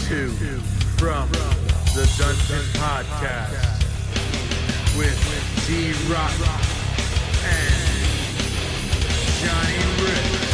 to From the Dungeon Podcast with D-Rock and Johnny Riffs.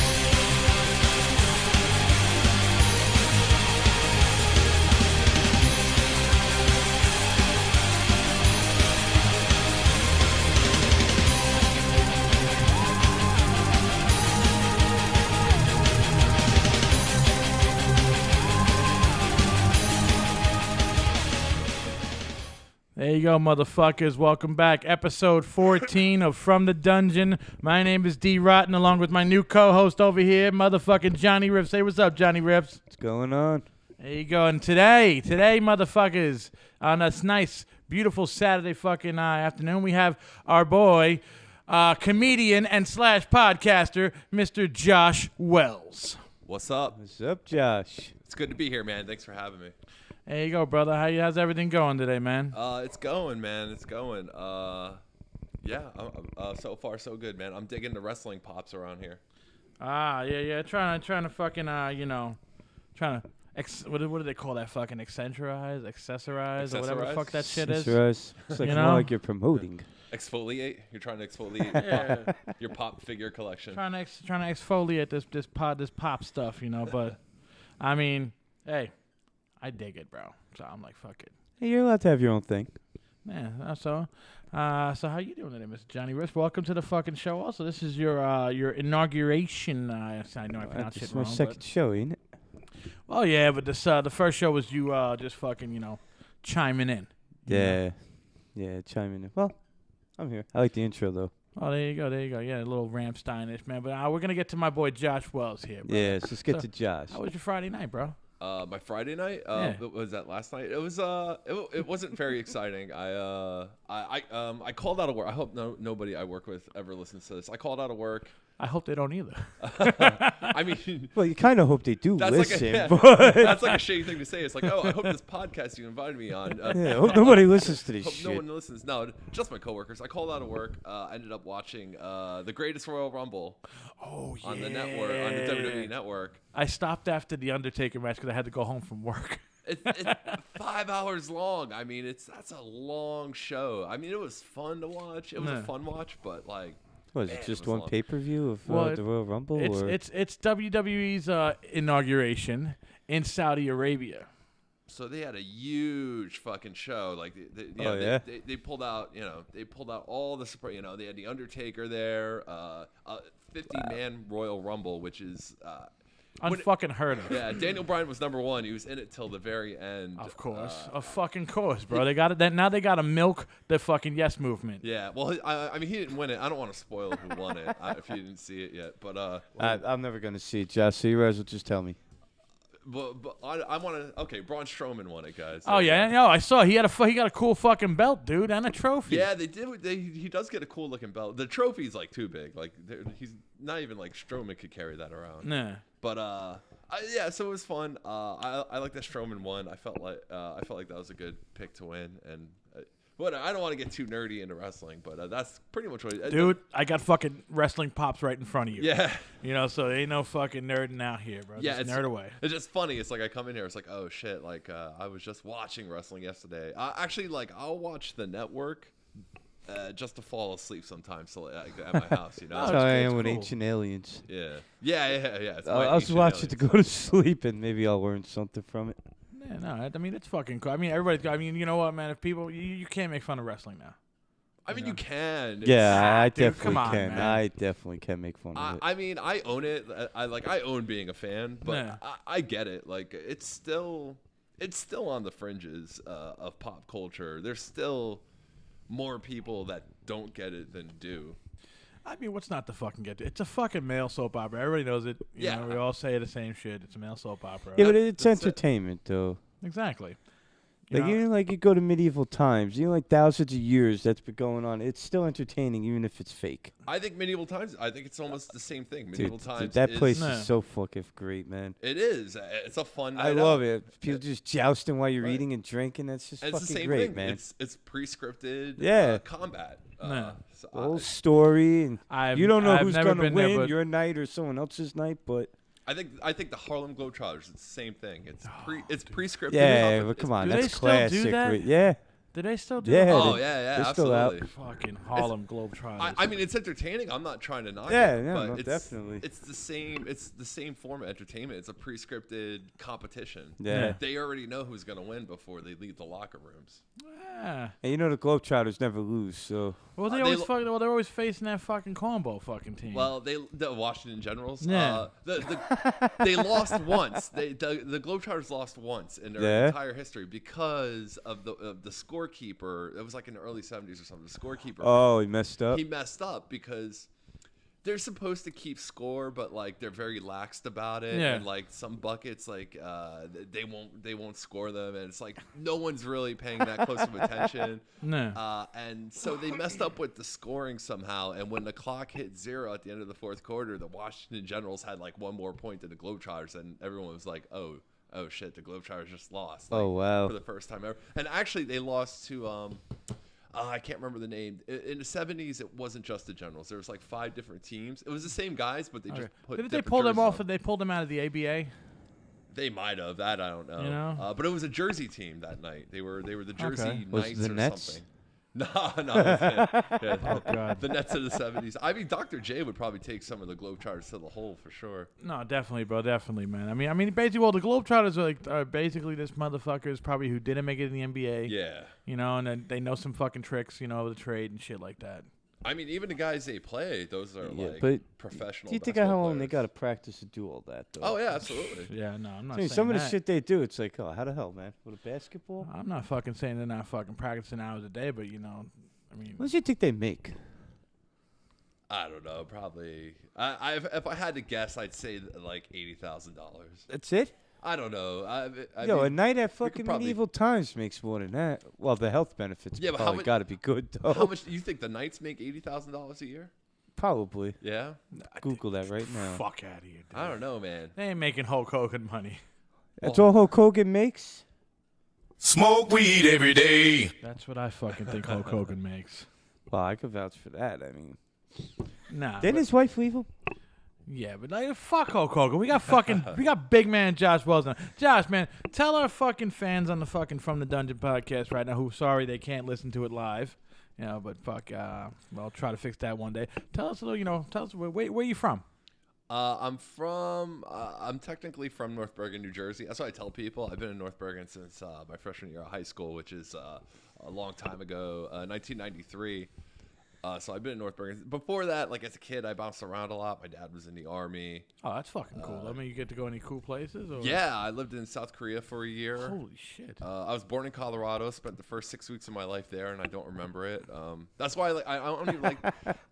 There you go, motherfuckers. Welcome back. Episode 14 of From the Dungeon. My name is D. Rotten, along with my new co-host over here, motherfucking Johnny Riffs. Say what's up, Johnny Riffs. What's going on? There you go. And today, motherfuckers, on this nice, beautiful Saturday fucking afternoon, we have our boy, comedian and slash podcaster, Mr. Josh Wells. What's up? What's up, Josh? It's good to be here, man. Thanks for having me. There you go, brother. How's everything going today, man? It's going, man. It's going. Yeah. So far, so good, man. I'm digging the wrestling pops around here. Yeah. Trying to fucking, what do they call that? Fucking accessorize, or whatever the fuck that shit is. It's like more like you're promoting. Exfoliate. You're trying to exfoliate your pop figure collection. Trying to exfoliate this pop stuff, you know. But I mean, hey. I dig it, bro. So I'm like, fuck it. Hey, you're allowed to have your own thing. Yeah, so how you doing today, Mr. Johnny Riffs? Welcome to the fucking show. Also, this is your inauguration. I know I pronounced it wrong. It's my second show, ain't it? Well, yeah, but this the first show was you just fucking chiming in. Yeah, chiming in. Well, I'm here. I like the intro though. Oh, there you go. Yeah, a little Rammstein-ish, man. But we're gonna get to my boy Josh Wells here, bro. Yeah, let's get to Josh. How was your Friday night, bro? My Friday night, was that last night? It was it wasn't very exciting. I called out of work. I hope nobody I work with ever listens to this. I called out of work. I hope they don't either. I mean, well, you kind of hope they do listen, but that's like a shitty thing to say. It's like, oh, I hope this podcast you invited me on. I hope nobody listens to this hope shit. No one listens. No, just my coworkers. I called out of work. Ended up watching the Greatest Royal Rumble. Oh yeah. On the network, on the WWE network. I stopped after the Undertaker match because I had to go home from work. It's 5 hours long. I mean, that's a long show. I mean, it was fun to watch. It was a fun watch, but like. Was it just one pay-per-view of the Royal Rumble? It's WWE's inauguration in Saudi Arabia. So they had a huge fucking show. Like, they pulled out, all the support. They had the Undertaker there, 50-man Royal Rumble, which is unfucking heard of. Yeah, Daniel Bryan was number one. He was in it till the very end. Of course, fucking course, bro. They got it. Now they got to milk the fucking Yes movement. Yeah, well, I mean, he didn't win it. I don't want to spoil who won it if you didn't see it yet. But I'm never gonna see it, Josh. So you guys will just tell me. But I want to. Okay, Braun Strowman won it, guys. Oh yeah, no, I saw he got a cool fucking belt, dude, and a trophy. Yeah, they did. He does get a cool looking belt. The trophy's like too big. Like he's not even like Strowman could carry that around. Nah. But yeah, so it was fun. I like that Strowman won. I felt like that was a good pick to win. And I don't want to get too nerdy into wrestling, but that's pretty much what. Dude, I got fucking wrestling pops right in front of you. Yeah. So there ain't no fucking nerding out here, bro. Yeah, just nerd away. It's just funny. It's like I come in here, it's like, oh shit, like I was just watching wrestling yesterday. Actually, like I'll watch the network. Just to fall asleep sometimes at my house, That's how I am with Ancient Aliens. Yeah. I'll just watch it to go to sleep, and maybe I'll learn something from it. Yeah, no, I mean, it's fucking cool. I mean, everybody. I mean, you know what, man? If people, you can't make fun of wrestling now. I mean, you can. Yeah, I definitely can. Man. I definitely can make fun of it. I mean, I own it. I own being a fan, but I get it. Like, it's still on the fringes of pop culture. There's still more people that don't get it than do. I mean, what's not to fucking get? It's a fucking male soap opera. Everybody knows it. You know, we all say the same shit. It's a male soap opera. Yeah, but it's entertainment, though. Exactly. Like you go to medieval times, like thousands of years that's been going on. It's still entertaining, even if it's fake. I think medieval times. I think it's almost the same thing. Medieval times. Dude, that place is so fucking great, man. It is. It's a fun night. I love it. People just jousting while you're eating and drinking. That's just fucking it's the same great, thing. man. It's pre-scripted. Combat. Whole story, and you don't know who's gonna win, your night or someone else's night, but. I think the Harlem Globetrotters. It's the same thing. It's pre-scripted. Yeah, but come on, Do that's they still classic. do that? Yeah. Do they still do Yeah. that? Oh they- yeah, they're still out. absolutely. Fucking Harlem Globetrotters. I mean, it's entertaining. I'm not trying to knock Yeah, it, yeah, but no, it's definitely. It's the same. It's the same form of entertainment. It's a pre-scripted competition. Yeah. They already know who's gonna win before they leave the locker rooms. Yeah. And you know the Globetrotters never lose, so Well, they're always facing that fucking combo fucking team. Well, the Washington Generals. Yeah. They lost once. The Globetrotters lost once in their entire history because of the scorekeeper. It was like in the early 70s or something. The scorekeeper. oh, he messed up. He messed up because they're supposed to keep score, but like they're very laxed about it. Yeah. And like some buckets, like they won't score them, and it's like no one's really paying that close of attention. No. And so they messed up with the scoring somehow. And when the clock hit 0 at the end of the fourth quarter, the Washington Generals had like one more point than the Globetrotters, and everyone was like, oh shit, the Globetrotters just lost. Like, Oh, wow. For the first time ever. And actually, they lost to I can't remember the name. In the 70s, it wasn't just the Generals. There was like 5 different teams. It was the same guys, but they just put Didn't they different pull them jerseys off? on. They pulled them out of the ABA. They might have. That I don't know. You know? But it was a Jersey team that night. They were the Jersey Okay. Was Knights it the or Nets? something. No. Yeah. Oh God. The Nets of the 70s. I mean, Dr. J would probably take some of the Globetrotters to the hole for sure. No, definitely, bro, definitely, man. I mean, basically, well, the Globetrotters are basically this motherfuckers probably who didn't make it in the NBA. Yeah. You know, and then they know some fucking tricks, you know, the trade and shit like that. I mean, even the guys they play, those are but like professional. do you think basketball how long they players. got to practice to do all that, though? Oh yeah, absolutely. Yeah, no, I'm not I mean, saying some of the that. shit they do, it's like, oh, how the hell, man? With a basketball? I'm not fucking saying they're not fucking practicing hours a day, but you know, I mean, What do you think they make? I don't know. Probably. If I had to guess, I'd say like $80,000. That's it? I don't know. I Yo, mean, a night at could fucking probably- Medieval Times makes more than that. Well, the health benefits Yeah, but how probably much- got to be good, though. how much do you think the Knights make? $80,000 a year? Probably. Yeah. Google that right now. fuck out of here, dude. I don't know, man. They ain't making Hulk Hogan money. That's all Hulk Hogan makes? Smoke weed every day. That's what I fucking think Hulk Hogan makes. Well, I could vouch for that. I mean, Nah. didn't his wife leave him? Yeah, but like, fuck Hulk Hogan. We got big man Josh Wells on. Josh, man, tell our fucking fans on the fucking From the Dungeon podcast right now who sorry they can't listen to it live. You know, but fuck, I'll try to fix that one day. Tell us a little, tell us where you from? I'm technically from North Bergen, New Jersey. That's what I tell people. I've been in North Bergen since my freshman year of high school, which is a long time ago, 1993. So I've been in North Bergen. Before that, like as a kid, I bounced around a lot. My dad was in the Army. Oh, that's fucking cool. I mean, you get to go any cool places? Or? Yeah, I lived in South Korea for a year. Holy shit. I was born in Colorado. Spent the first 6 weeks of my life there, and I don't remember it. That's why I don't even like.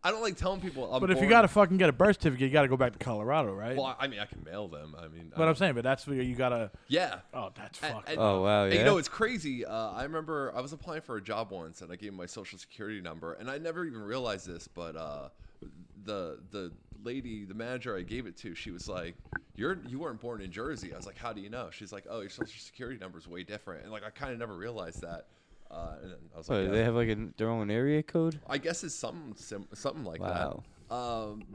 I don't like telling people. But if you gotta fucking get a birth certificate, you gotta go back to Colorado, right? well, I mean, I can mail them. I mean, But I'm saying, but that's where you gotta. yeah. Oh, that's And- fucking. and- Oh, wow, and yeah. you know, it's crazy. I remember I was applying for a job once, and I gave him my social security number, and I never even realized this, but the lady, the manager I gave it to, she was like, you weren't born in Jersey. I was like, how do you know? She's like, oh, your social security number is way different, and like I kind of never realized that. And then I was like, Oh, yeah. they have like their own area code? I guess it's something like Wow. that.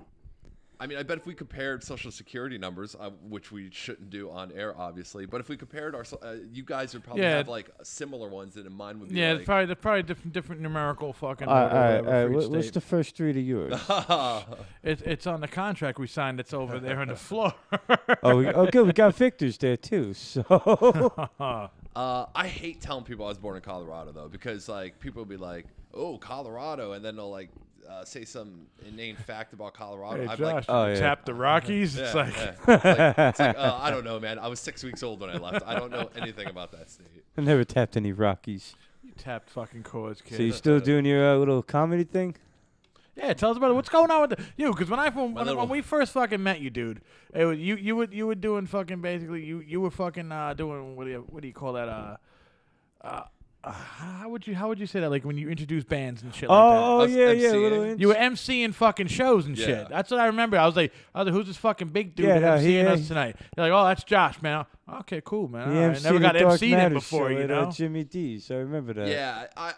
I mean, I bet if we compared social security numbers, which we shouldn't do on air, obviously, but if we compared our, you guys would probably Yeah. have like similar ones, and mine would be Yeah, like, they're probably different numerical fucking. All right, whatever for each what's state. the first three to yours? It's on the contract we signed. It's over there on the floor. Oh, good. We got Victor's there, too. So, I hate telling people I was born in Colorado though, because like people will be like, "Oh, Colorado," and then they'll like say some inane fact about Colorado. Hey, I'm Josh, like, Oh, you yeah. tap the Rockies. yeah, It's like, yeah. It's like, I don't know, man. I was 6 weeks old when I left. I don't know anything about that state. I never tapped any Rockies. you tapped fucking chords, kid. So you still doing your little comedy thing? Yeah, tell us about it. What's going on with you? Because when little- we first fucking met you, dude, it was, you were doing fucking basically you were fucking doing what do you call that how would you say that, like when you introduce bands and shit like that? Oh, Us yeah, MCing. little You were MCing fucking shows and Yeah. shit. That's what I remember. I was like, who's this fucking big dude Yeah, no, MCing he- us tonight? You're like, oh, that's Josh, man. Okay, cool, man. He All right. MC'd Never got the Dark MC'd in Matter before, show you at, know? Jimmy D's. I remember that. Yeah, I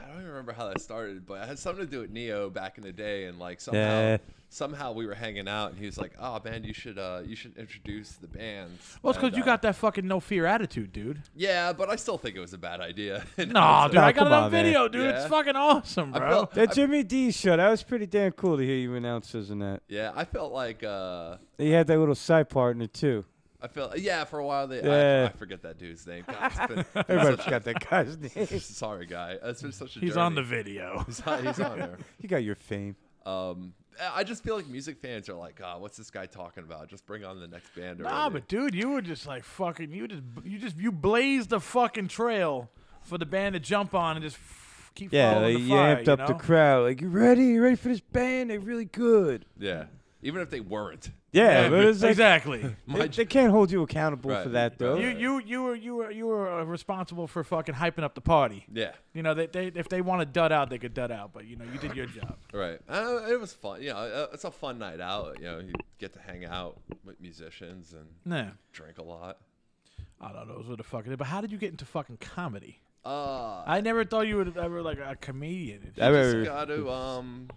don't even remember how that started, but it had something to do with Neo back in the day, and like somehow we were hanging out, and he was like, "Oh man, you should introduce the bands." Well, it's because And, you got that fucking no fear attitude, dude. Yeah, but I still think it was a bad idea. No, dude, No, I got come it on on, man. video, dude. Yeah. It's fucking awesome, I bro. felt- That Jimmy D show, that was pretty damn cool to hear you announcers and that. Yeah, I felt like He had that little side partner too. for a while Yeah. I forget that dude's name. God, it's been Everybody's got that guy's name. sorry, guy. It's been such a He's journey. on the video. He's on there. You got your fame. I just feel like music fans are like, oh, what's this guy talking about? Just bring on the next band. Nah, already." but dude, you were just like fucking. You blazed the fucking trail for the band to jump on and just keep Yeah, following like, the you fire. amped up the crowd. Like, you ready? You ready for this band? They're really good. Yeah, even if they weren't. Yeah, but it's like, exactly. they can't hold you accountable Right. for that though. You were responsible for fucking hyping up the party. Yeah, You know, they if they want to dud out, they could dud out. But you know, you did your job. right. It was fun. You know, it's a fun night out. You know, you get to hang out with musicians and Nah, drink a lot. I don't know. Those were the fucking. But how did you get into fucking comedy? I I never thought you would ever like a comedian. I remember- just got to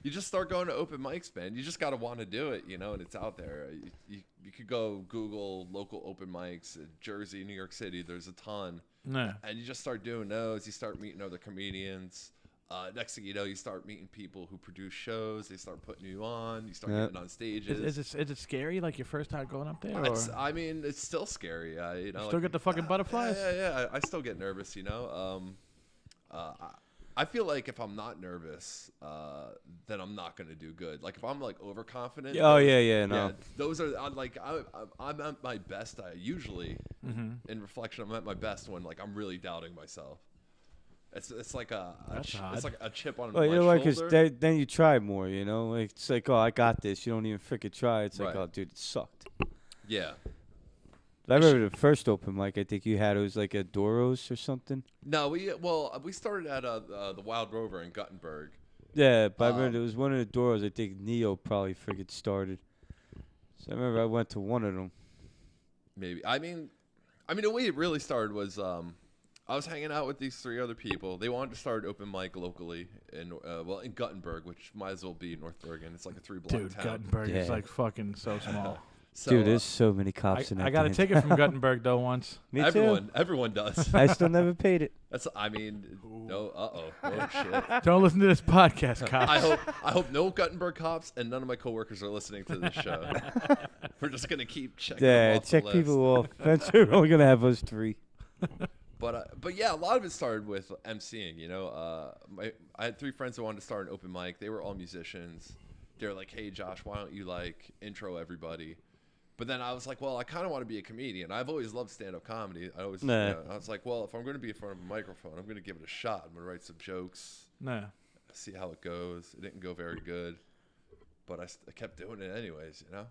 you just start going to open mics, man. You just got to want to do it, you know, and it's out there. You could go Google local open mics in Jersey, New York City. There's a ton. Nah. And you just start doing those. You start meeting other comedians. Next thing you know, you start meeting people who produce shows. They start putting you on. You start Yeah. getting on stages. Is it scary? Like your first time going up there? Or? I mean, it's still scary. You know, Still get the fucking butterflies? Yeah. I still get nervous. You know. I feel like if I'm not nervous, then I'm not gonna do good. Like if I'm like overconfident. Oh yeah, no. Yeah, those are I'm at my best. I usually, in reflection, I'm at my best when like I'm really doubting myself. It's like That's odd. it's like a chip on Well, my you know, because shoulder. then you try more. You know, like, it's like, oh, I got this. You don't even freaking try. It's like, Right. oh, dude, it sucked. Yeah. I remember the first open mic I think you had. It was like at Doros or something. No, we started at the Wild Rover in Guttenberg. Yeah, but I remember it was one of the Doros. I think Neo probably freaking started. So I remember I went to one of them. Maybe. I mean, the way it really started was I was hanging out with these 3 other people. They wanted to start open mic locally in Guttenberg, which might as well be North Bergen. It's like a 3-block Dude, town. Guttenberg is Yeah. like fucking so small. So, Dude, there's so many cops in that. I got a damn ticket town. from Guttenberg though once. Me everyone does. too. I still never paid it. That's. I mean, no. Oh shit. Don't listen to this podcast, cops. I hope no Guttenberg cops and none of my coworkers are listening to this show. We're just gonna keep checking. them Yeah, off the check list. people off. Eventually, we're only gonna have us 3. But yeah, a lot of it started with emceeing. You know, I had 3 friends who wanted to start an open mic. They were all musicians. They were like, "Hey, Josh, why don't you like intro everybody?" But then I was like, "Well, I kind of want to be a comedian. I've always loved stand-up comedy. I always, Nah. you know, I was like, well, if I'm going to be in front of a microphone, I'm going to give it a shot. I'm going to write some jokes, Nah. see how it goes." It didn't go very good, but I kept doing it anyways. You know.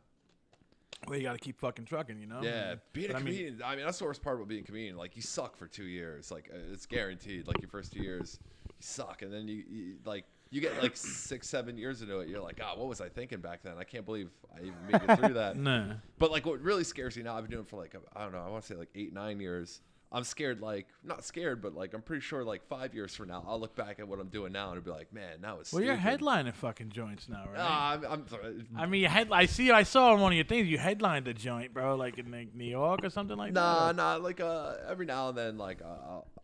Well, you got to keep fucking trucking, you know? Yeah, being a But I mean- comedian. I mean, that's the worst part about being a comedian. Like, you suck for 2 years. Like, it's guaranteed. Like, your first 2 years, you suck, and then you get like 6, 7 years into it. You're like, "God, what was I thinking back then? I can't believe I even made it through that." Nah. But like, what really scares me now? I've been doing it for like, I don't know. I want to say like 8, 9 years. I'm scared, like, not scared, but like, I'm pretty sure like 5 years from now, I'll look back at what I'm doing now and be like, "Man, that was." Well, you're stupid." headlining fucking joints now, right? I'm I mean, I saw on one of your things you headlined the joint, bro, like in like, New York or something like that. Nah, like every now and then, like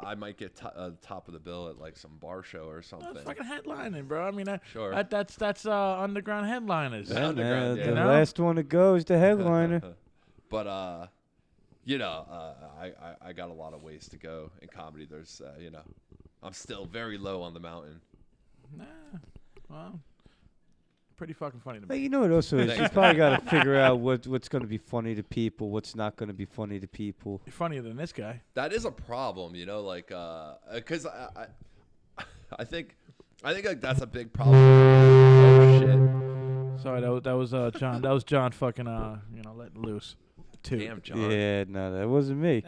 I might get top of the bill at like some bar show or something. That's fucking headlining, bro. I mean, Sure. that's underground headliners. Yeah. Underground, the you know? last one to go is the headliner. But you know, I got a lot of ways to go in comedy. There's you know, I'm still very low on the mountain. Nah, well, pretty fucking funny to But me. you know what also is? You Thanks. probably got to figure out what's going to be funny to people, what's not going to be funny to people. You're funnier than this guy. That is a problem, you know, like because I think like that's a big problem. Oh shit! Sorry, that was John. That was John fucking letting loose. Too. Damn, John. Yeah, no, that wasn't me.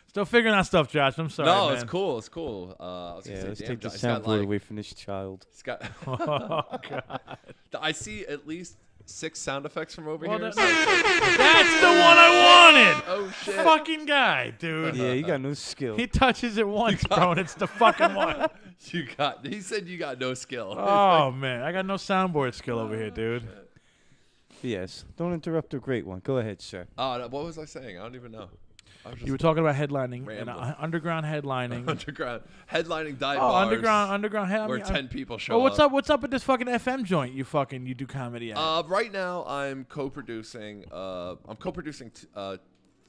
Still figuring out stuff, Josh. I'm sorry. No, man. it's cool. It's cool. I was Yeah, gonna let's say, damn, take the John. He's got, soundboard like, away from this child. he's got Oh god. I see at least 6 sound effects from over Well, here. that's the one I wanted. Oh shit! Fucking guy, dude. Yeah, you got no skill. He touches it once, bro, and it's the fucking one. He said you got no skill. Oh man, I got no soundboard skill over here, dude. Yes. Don't interrupt a great one. Go ahead, sir. No, what was I saying? I don't even know. I was just You were talking about headlining and rambling. underground headlining. underground headlining dive Oh, bars. underground. Where 10 people show Well, what's up with this fucking FM joint? You do comedy at? Right now, I'm co-producing. I'm co-producing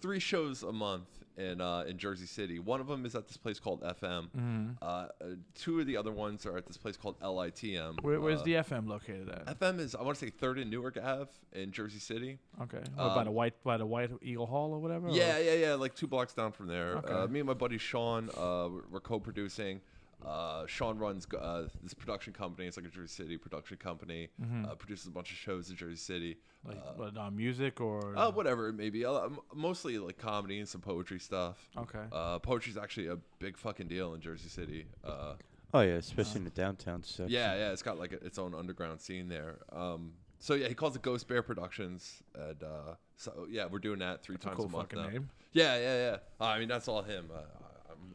3 shows a month in Jersey City. One of them is at this place called FM. 2 of the other ones are at this place called LITM. Where's the FM located at? FM is, I want to say, 3rd and Newark Ave in Jersey City. Okay. By the White Eagle Hall or whatever. Yeah, like 2 blocks down from there. Okay. Me and my buddy Sean, we're co-producing. Sean runs this production company. It's like a Jersey City production company. Produces a bunch of shows in Jersey City. Like music or whatever it may be. Mostly like comedy and some poetry stuff. Okay. Poetry's actually a big fucking deal in Jersey City. Oh, yeah, especially in the downtown section. Yeah, it's got like its own underground scene there. So yeah, he calls it Ghost Bear Productions, and so yeah, we're doing that 3 times cool a month fucking now. name. Yeah. I mean, that's all him.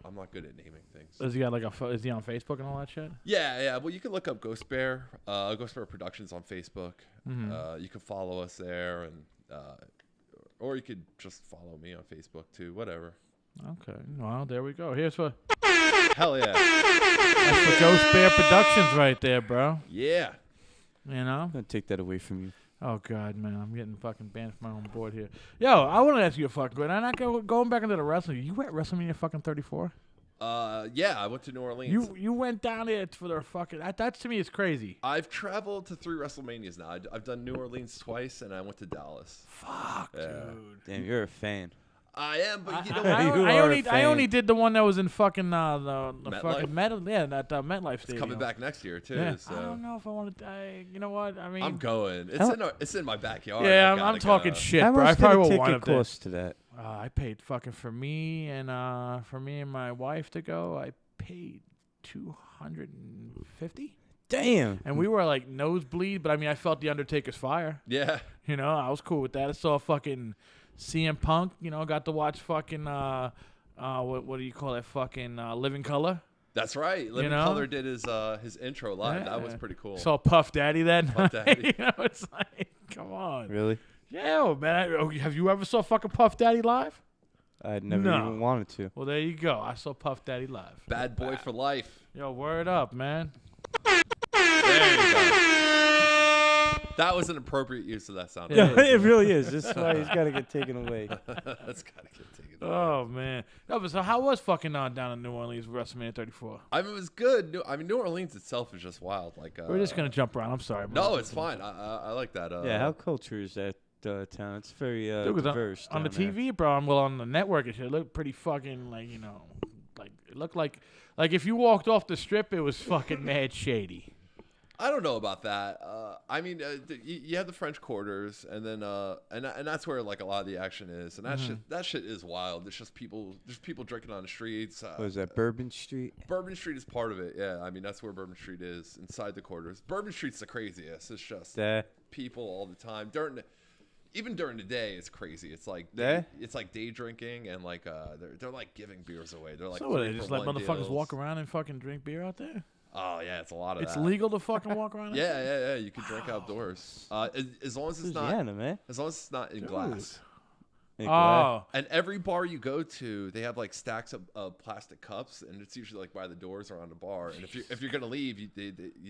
I'm not good at naming things. Is he got is he on Facebook and all that shit? Yeah. Well, you can look up Ghost Bear Productions on Facebook. You can follow us there, and or you could just follow me on Facebook too. Whatever. Okay. Well, there we go. Here's for Hell yeah. that's for Ghost Bear Productions right there, bro. Yeah. You know? I'm going to take that away from you. Oh God, man, I'm getting fucking banned from my own board here. Yo, I want to ask you a fucking question. I'm not going back into the wrestling. You went WrestleMania fucking 34? Yeah, I went to New Orleans. You went down there for the fucking. That to me is crazy. I've traveled to 3 WrestleManias now. I've done New Orleans twice, and I went to Dallas. Fuck, dude. Damn, you're a fan. I am, but you know I only did the one that was in fucking the fucking MetLife? that MetLife Stadium. It's coming back next year too. Yeah. So. I don't know if I want to. You know what? I mean, I'm going. It's in my backyard. Yeah, I'm talking shit, How bro. I much probably did a will wind ticket up cost to that? I paid fucking for me and my wife to go. I paid $250. Damn. And we were like nosebleed, but I mean, I felt the Undertaker's fire. Yeah. You know, I was cool with that. I saw fucking CM Punk. You know, got to watch fucking what do you call that? Fucking Living Color. That's right. Living Color did his intro live. Yeah. That was pretty cool. Saw Puff Daddy that Puff night. Daddy. You know, it's like, come on. Really? Yeah, man. Have you ever saw fucking Puff Daddy live? I'd never even wanted to. Well, there you go. I saw Puff Daddy live. Bad boy for life. Yo, word up, man. There you go. That was an appropriate use of that sound. Yeah, it really is. This is why he's got to get taken away. That's gotta get taken away. Oh man. No, but so how was fucking down in New Orleans WrestleMania 34? I mean, it was good. New Orleans itself is just wild. Like We're just gonna jump around. I'm sorry. No, it's fine. I like that. Yeah, how culture is that town? It's very Dude, diverse. on the down there. TV, bro. On the network, it looked pretty fucking like it looked like if you walked off the strip, it was fucking mad shady. I don't know about that. I mean, you have the French Quarters, and then and that's where like a lot of the action is, and that shit is wild. It's just people drinking on the streets. What is that, Bourbon Street? Bourbon Street is part of it. Yeah, I mean that's where Bourbon Street is, inside the quarters. Bourbon Street's the craziest. It's just people all the time even during the day. It's crazy. It's like it's like day drinking, and like they're like giving beers away. They're like, so they just let motherfuckers deals. walk around and fucking drink beer out there? Oh yeah, it's a lot of It's that. legal to fucking walk around. Yeah. You can drink outdoors. As long as it's not. Louisiana, man. As long as it's not in glass. Oh, And every bar you go to, they have like stacks of plastic cups, and it's usually like by the doors around the bar. And if you're gonna leave, you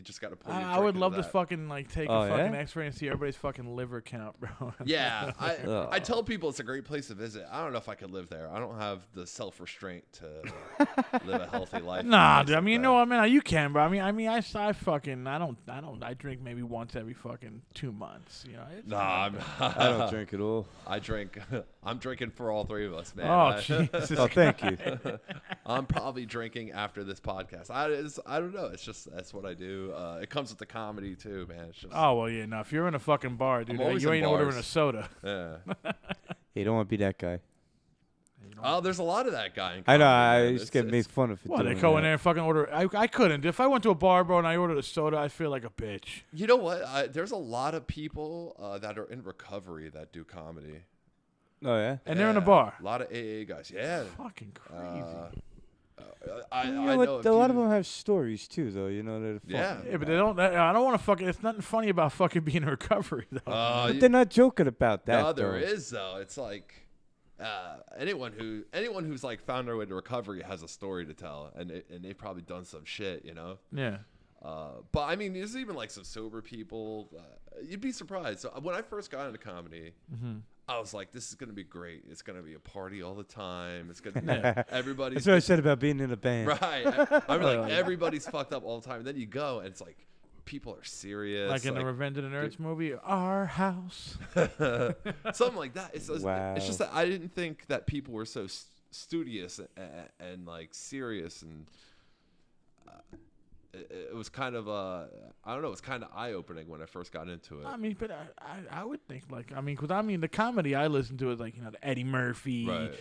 just got to pull. I would love to fucking like take Oh, a fucking yeah? X-ray and see everybody's fucking liver count, bro. Yeah, I tell people it's a great place to visit. I don't know if I could live there. I don't have the self-restraint to live a healthy life. Nah, dude. I mean, you know what, man? You can, bro. I mean, I drink maybe once every fucking 2 months. You know? Nah, I don't drink at all. I drink. I'm drinking for all 3 of us, man. Oh, Jesus. Oh, thank you. I'm probably drinking after this podcast. I don't know. It's just that's what I do. It comes with the comedy too, man. It's just, Oh, well, yeah. No, if you're in a fucking bar, dude, always you in ain't ordering bars. a soda. yeah. Hey, don't want to be that guy. Oh, there's a lot of that guy in I comedy. know. I man. used to get made fun of it. Well, they go in there and fucking order. I couldn't. If I went to a bar, bro, and I ordered a soda, I'd feel like a bitch. You know what? There's a lot of people that are in recovery that do comedy. Oh yeah. And they're in a bar. A lot of AA guys. Yeah. Fucking crazy. I You know know what? A lot of them have stories too, though. You know that. Yeah. Yeah, but they don't. I don't want to fucking. It's nothing funny about fucking being in recovery though. But they're not joking about that. No, there though. is though. It's like anyone who's like found their way to recovery has a story to tell, and they've probably done some shit, you know. Yeah. But I mean, there's even like some sober people. You'd be surprised. So when I first got into comedy, I was like, "This is gonna be great. It's gonna be a party all the time. It's gonna everybody's." That's what I said about being in a band. Right. I'm like, everybody's fucked up all the time. And then you go, and it's like, people are serious. Like in the Revenge of the Nerds movie, Our House. Something like that. It's Wow. just that I didn't think that people were so studious and like serious, and it was kind of I don't know. It was kind of eye opening when I first got into it. I mean, but I would think like because the comedy I listen to is like the Eddie Murphy, Right.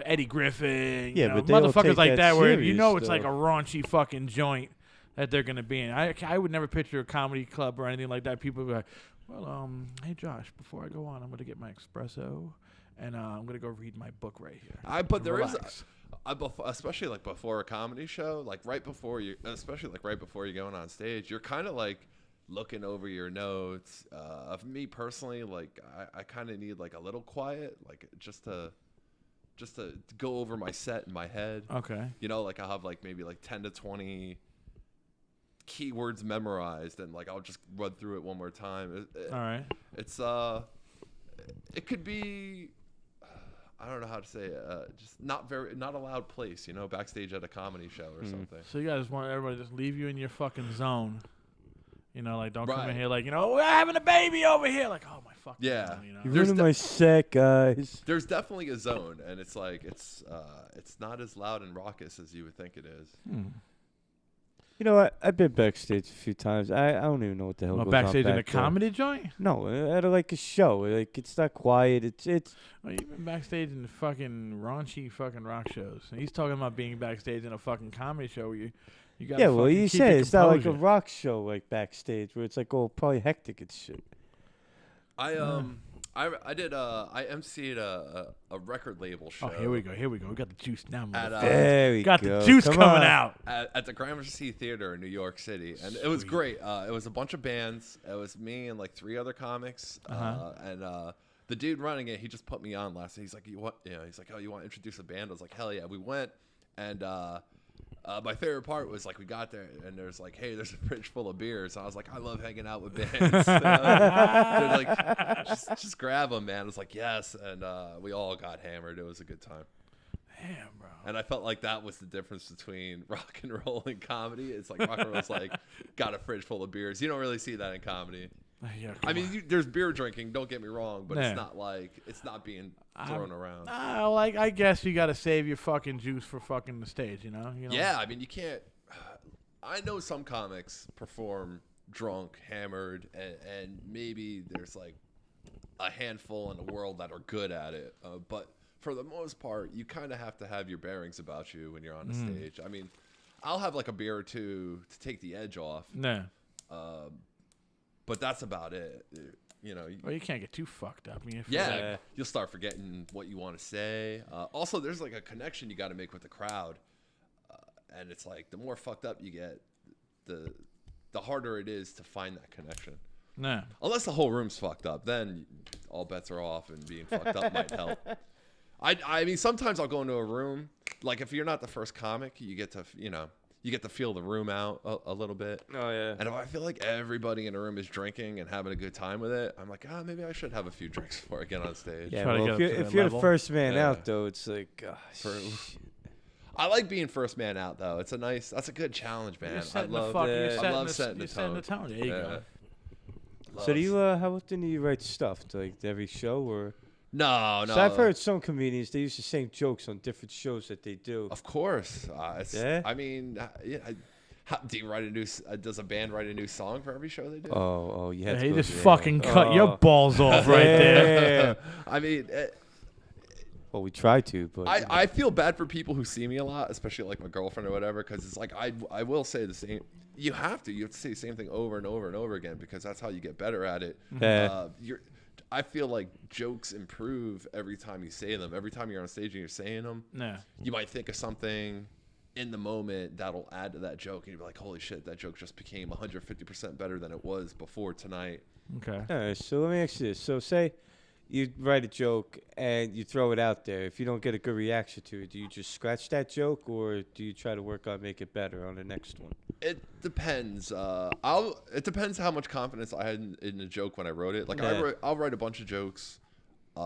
Eddie Griffin, Yeah, but they don't motherfuckers take like that that where serious, it's like a though. raunchy fucking joint that they're gonna be in. I would never picture a comedy club or anything like that. People would be like, well, hey Josh, before I go on, I'm gonna get my espresso and I'm gonna go read my book right here. But there is. Relax. Especially like before a comedy show, like right before you're going on stage, you're kind of like looking over your notes. Of me personally, like I kind of need like a little quiet, like just to go over my set in my head. Okay. Like I'll have like maybe like 10 to 20 keywords memorized, and like I'll just run through it one more time. All right. It's it could be. I don't know how to say it. Just not a loud place, backstage at a comedy show or something. So you guys want everybody to just leave you in your fucking zone. Like don't come Right. in here like, we're having a baby over here. Like, oh my fucking Yeah. God, You There's ruined my set, guys. There's definitely a zone, and it's like it's not as loud and raucous as you would think it is. You know what? I've been backstage a few times. I don't even know what the hell Well, goes backstage on in a back there. comedy joint? No, at like a show. Like it's not quiet. It's. Well, you've been backstage in fucking raunchy fucking rock shows. And he's talking about being backstage in a fucking comedy show where you got Yeah, well, you said it's not like a rock show like backstage where it's like all probably hectic and shit. I emceed a record label show. Oh, here we go. We got the juice now. There we Got go. the juice Come coming on. out. At the Gramercy Theater in New York City, and it was great. It was a bunch of bands. It was me and like 3 other comics, and the dude running it, he just put me on last night. He's like, he's like, oh, you want to introduce a band? I was like, hell yeah. We went, and my favorite part was like we got there and there's like, hey, there's a fridge full of beers. I was like, I love hanging out with bands. They're like, just grab them, man. I was like, yes, and we all got hammered. It was a good time. Damn, bro. And I felt like that was the difference between rock and roll and comedy. It's like rock and roll's like got a fridge full of beers. You don't really see that in comedy. Yeah, I mean, there's beer drinking. Don't get me wrong, but Yeah. it's not like it's not being thrown around. I guess you got to save your fucking juice for fucking the stage, you know? Yeah, I mean, you can't. I know some comics perform drunk, hammered, and maybe there's like a handful in the world that are good at it. But for the most part, you kind of have to have your bearings about you when you're on the stage. I mean, I'll have like a beer or two to take the edge off. Yeah. But that's about it. Well, you can't get too fucked up. I mean, You'll start forgetting what you want to say. Also, there's like a connection you got to make with the crowd, and it's like the more fucked up you get, the harder it is to find that connection. Nah. Unless the whole room's fucked up, then all bets are off, and being fucked up might help. I mean, sometimes I'll go into a room, like if you're not the first comic, you get to feel the room out a little bit. Oh yeah. And if I feel like everybody in a room is drinking and having a good time with it, I'm like, maybe I should have a few drinks before I get on stage. Yeah, Try to well, get if up to you're, that if you're level. the first man Yeah. out, though, it's like, shit. I like being first man out though. That's a good challenge, man. You're I setting the love fucking, yeah. you're I setting love the, setting you're the setting the tone. tone. There you go. So do you? How often do you write stuff to like every show or? No. So I've heard some comedians they use the same jokes on different shows that they do. Of course. Yeah? I mean, do you write a new? Does a band write a new song for every show they do? Oh, you had Yeah, to he go just there. fucking cut your balls off right there. Yeah. I mean, Well, we try to, but I feel bad for people who see me a lot, especially like my girlfriend or whatever, because it's like I will say the same. You have to say the same thing over and over and over again because that's how you get better at it. Yeah. I feel like jokes improve every time you say them. Every time you're on stage and you're saying them, you might think of something in the moment that'll add to that joke, and you'll be like, "Holy shit, that joke just became 150% better than it was before tonight." Okay. All right, so let me ask you this. So say you write a joke and you throw it out there. If you don't get a good reaction to it, do you just scratch that joke or do you try to work on make it better on the next one? It depends. It depends how much confidence I had in the joke when I wrote it. Like I'll write a bunch of jokes.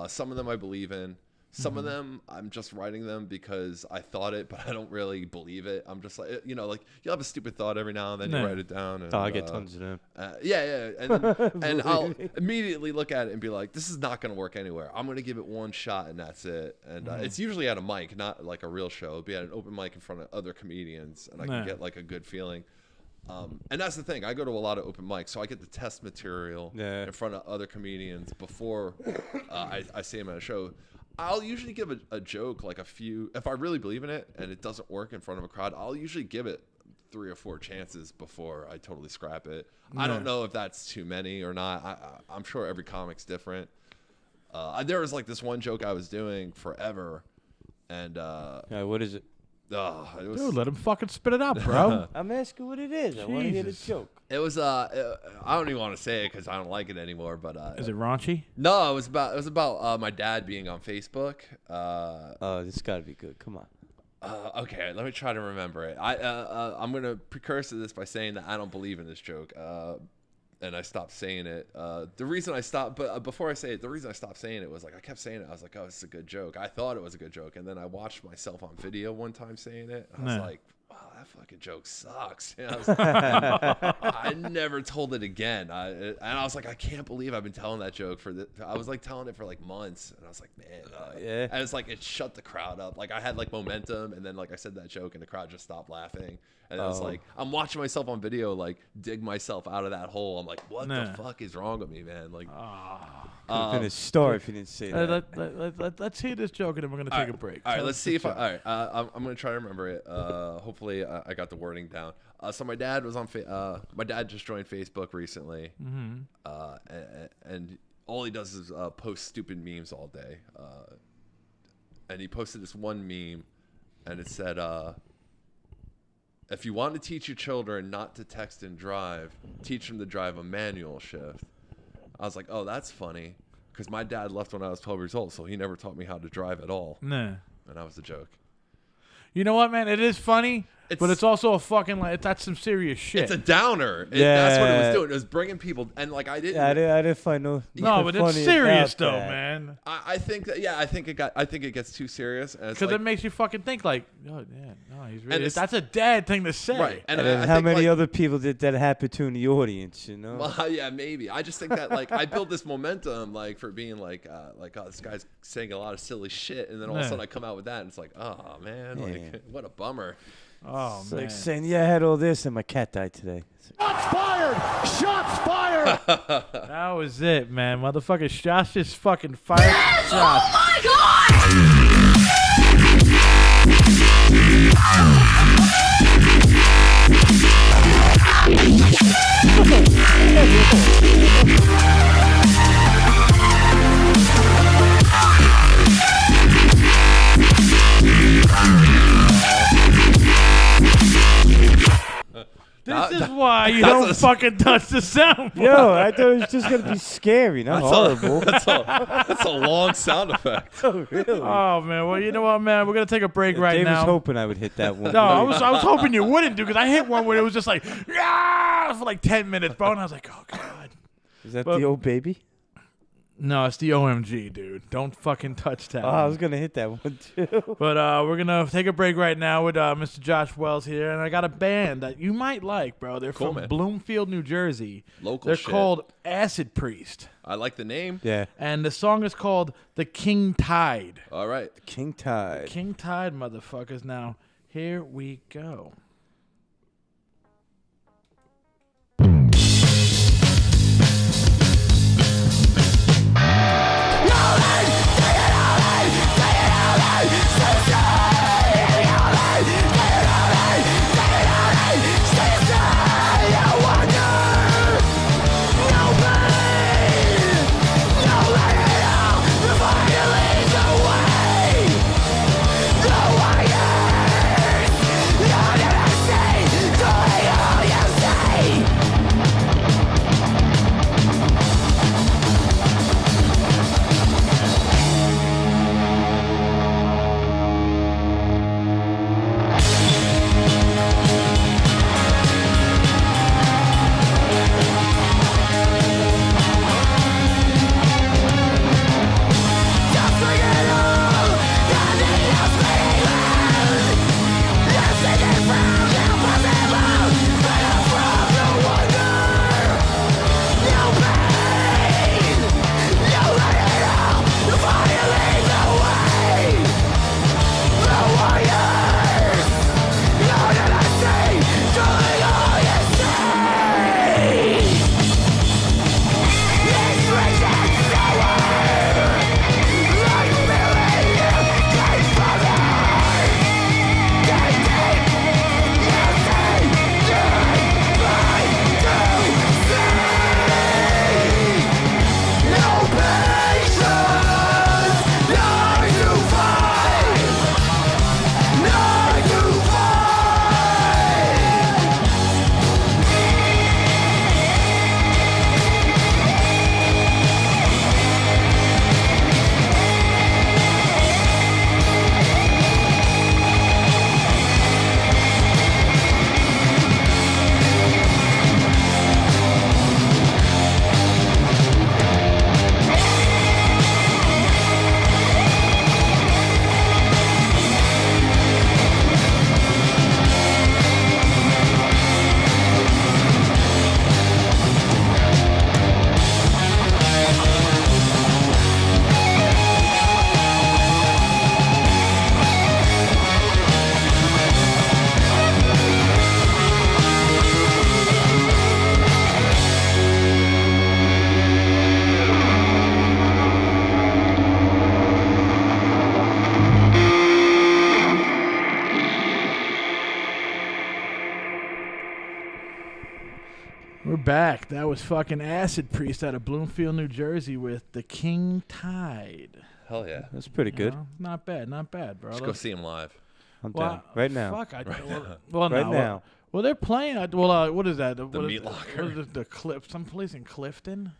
Some of them I believe in. Some of them I'm just writing them because I thought it, but I don't really believe it. I'm just like, you know, like you'll have a stupid thought every now and then. You write it down. And, I get tons of them. Yeah. And I'll immediately look at it and be like, this is not going to work anywhere. I'm going to give it one shot and that's it. And it's usually at a mic, not like a real show. It'll be at an open mic in front of other comedians and I can get like a good feeling. And that's the thing. I go to a lot of open mics, so I get to test material in front of other comedians before I see them at a show. I'll usually give a joke like a few. If I really believe in it and it doesn't work in front of a crowd, I'll usually give it 3 or 4 chances before I totally scrap it. I don't know if that's too many or not. I'm sure every comic's different. There was like this one joke I was doing forever, and what is it? It was, Dude, let him fucking spit it out, bro. I'm asking what it is. I want to hear the joke. It was I don't even want to say it because I don't like it anymore. But Is it raunchy? No, it was about my dad being on Facebook. Oh, this got to be good. Come on. Okay, let me try to remember it. I'm gonna precursor this by saying that I don't believe in this joke. And I stopped saying it. The reason I stopped, but before I say it, the reason I stopped saying it was like I kept saying it. I was like, "Oh, this is a good joke." I thought it was a good joke, and then I watched myself on video one time saying it. And I was like, "Wow, that fucking joke sucks." And I never told it again. And I was like, "I can't believe I've been telling that joke for." I was like telling it for like months, and I was like, "Man." And it's like it shut the crowd up. Like I had like momentum, and then like I said that joke, and the crowd just stopped laughing. And I was like, I'm watching myself on video, like dig myself out of that hole. I'm like, what the fuck is wrong with me, man? Like, could have been a star if you didn't say that. Let's hear this joke, and then we're gonna take a break. All right, let's see if I'm gonna try to remember it. Hopefully, I got the wording down. So my dad was on. My dad just joined Facebook recently, and all he does is post stupid memes all day. And he posted this one meme, and it said, "If you want to teach your children not to text and drive, teach them to drive a manual shift." I was like, oh, that's funny, because my dad left when I was 12 years old, so he never taught me how to drive at all. And that was the joke. You know what, man? It is funny, but it's also a fucking that's some serious shit. It's a downer. That's what it was doing. It was bringing people, and like I didn't. I didn't find no. No, but it's serious though, man. I think that I think it gets too serious because it makes you fucking think like, oh yeah, no, he's really. That's a dad thing to say, right? And how many other people did that happen to in the audience? You know? Well, yeah, maybe. I just think that like I built this momentum like for being like oh, this guy's saying a lot of silly shit, and then all of a sudden I come out with that, and it's like, oh man, like what a bummer. Oh, it's man. like saying, yeah, I had all this and my cat died today. Shots fired! Shots fired! That was it, man. Motherfucker, Josh just fucking fired shots. Oh my This is why you don't fucking touch the soundboard. Yo, I thought it was just gonna be scary, not horrible. That's a long sound effect. Oh, really? Oh man, well you know what, man, we're gonna take a break right Dave now. was hoping I would hit that one. No, I was hoping you wouldn't, dude, because I hit one where it was just like for like 10 minutes, bro, and I was like, oh god. Is that the old baby? No, it's the OMG, dude. Don't fucking touch that. Oh, I was gonna hit that one too. But we're gonna take a break right now with Mr. Josh Wells here, and I got a band that you might like, bro. They're from Bloomfield, New Jersey. They're called Acid Priest. I like the name. Yeah. And the song is called The King Tide. All right. The King Tide. King Tide, motherfuckers. Now, here we go. God! We're back. That was fucking Acid Priest out of Bloomfield, New Jersey with the King Tide. Hell yeah. That's pretty good. You know, not bad, bro. Just go see him live. I'm down. Right now. Fuck, Right now. Well, they're playing. What is that? The Meat Locker. What is the Cliff? Some place in Clifton.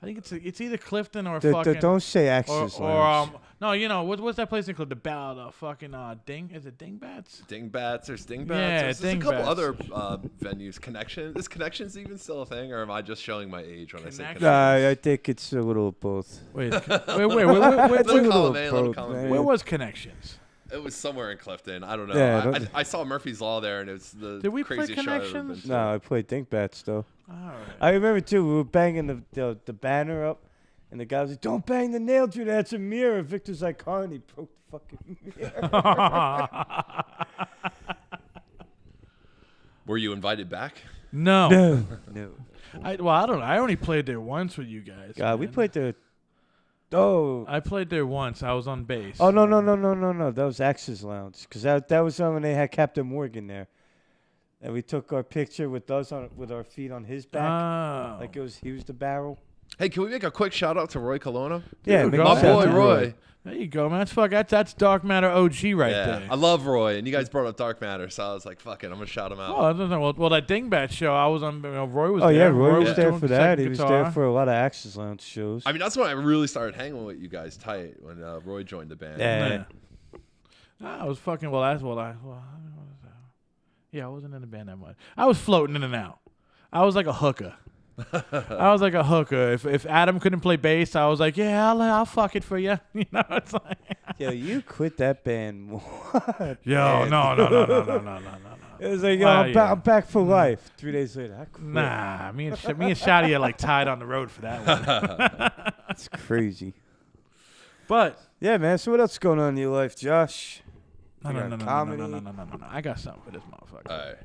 I think it's either Clifton or Don't say Axis Lounge. no, you know what's that place called? The fucking Ding. Is it Dingbats? Dingbats or Stingbats. Yeah, There's a couple Dingbats. other venues. Connection. Is Connections even still a thing, or am I just showing my age when I say Connection? Connections? I think it's a little of both. Wait, It's a Little little column A, of little both, column man. B. where was Connections? It was somewhere in Clifton. I don't know. Yeah, I saw Murphy's Law there, and it's the Did we play craziest show I've ever been Connections? to. No, I played Dinkbats though. All right. I remember too. We were banging the banner up, and the guy was like, "Don't bang the nail, dude. That's a mirror." Victor's like, "Oh," and he broke the fucking mirror. Were you invited back? No. No. I don't know. I only played there once with you guys. God, we man. played the. Oh. I played there once. I was on bass. Oh no. That was Axis Lounge, because that was when they had Captain Morgan there, and we took our picture with us with our feet on his back, Oh. like he was the barrel. Hey, can we make a quick shout out to Roy Colonna? Yeah, Dude, make go a My shout ahead. boy out to Roy. There you go, man. That's Dark Matter OG right Yeah, there. I love Roy, and you guys brought up Dark Matter, so I was like, "Fuck it, I'm gonna shout him out." Oh, I don't know. Well, that Dingbat show, I was on. Roy was Oh there. yeah, Roy was there doing for the that. second He was guitar. there for a lot of Axis Lounge shows. I mean, that's when I really started hanging with you guys tight when Roy joined the band. Yeah. I was fucking. Yeah, I wasn't in the band that much. I was floating in and out. I was like a hooker. If Adam couldn't play bass, I was like, yeah, I'll fuck it for you. You know, it's like, Yo, you quit that band more. yo, no. It was like, yo, Wow, I'm back for life. 3 days later, I quit. Nah, me and Shadi are like tied on the road for that one. That's crazy. But Yeah, man. So what else is going on in your life, Josh? no. I got something for this motherfucker. All right.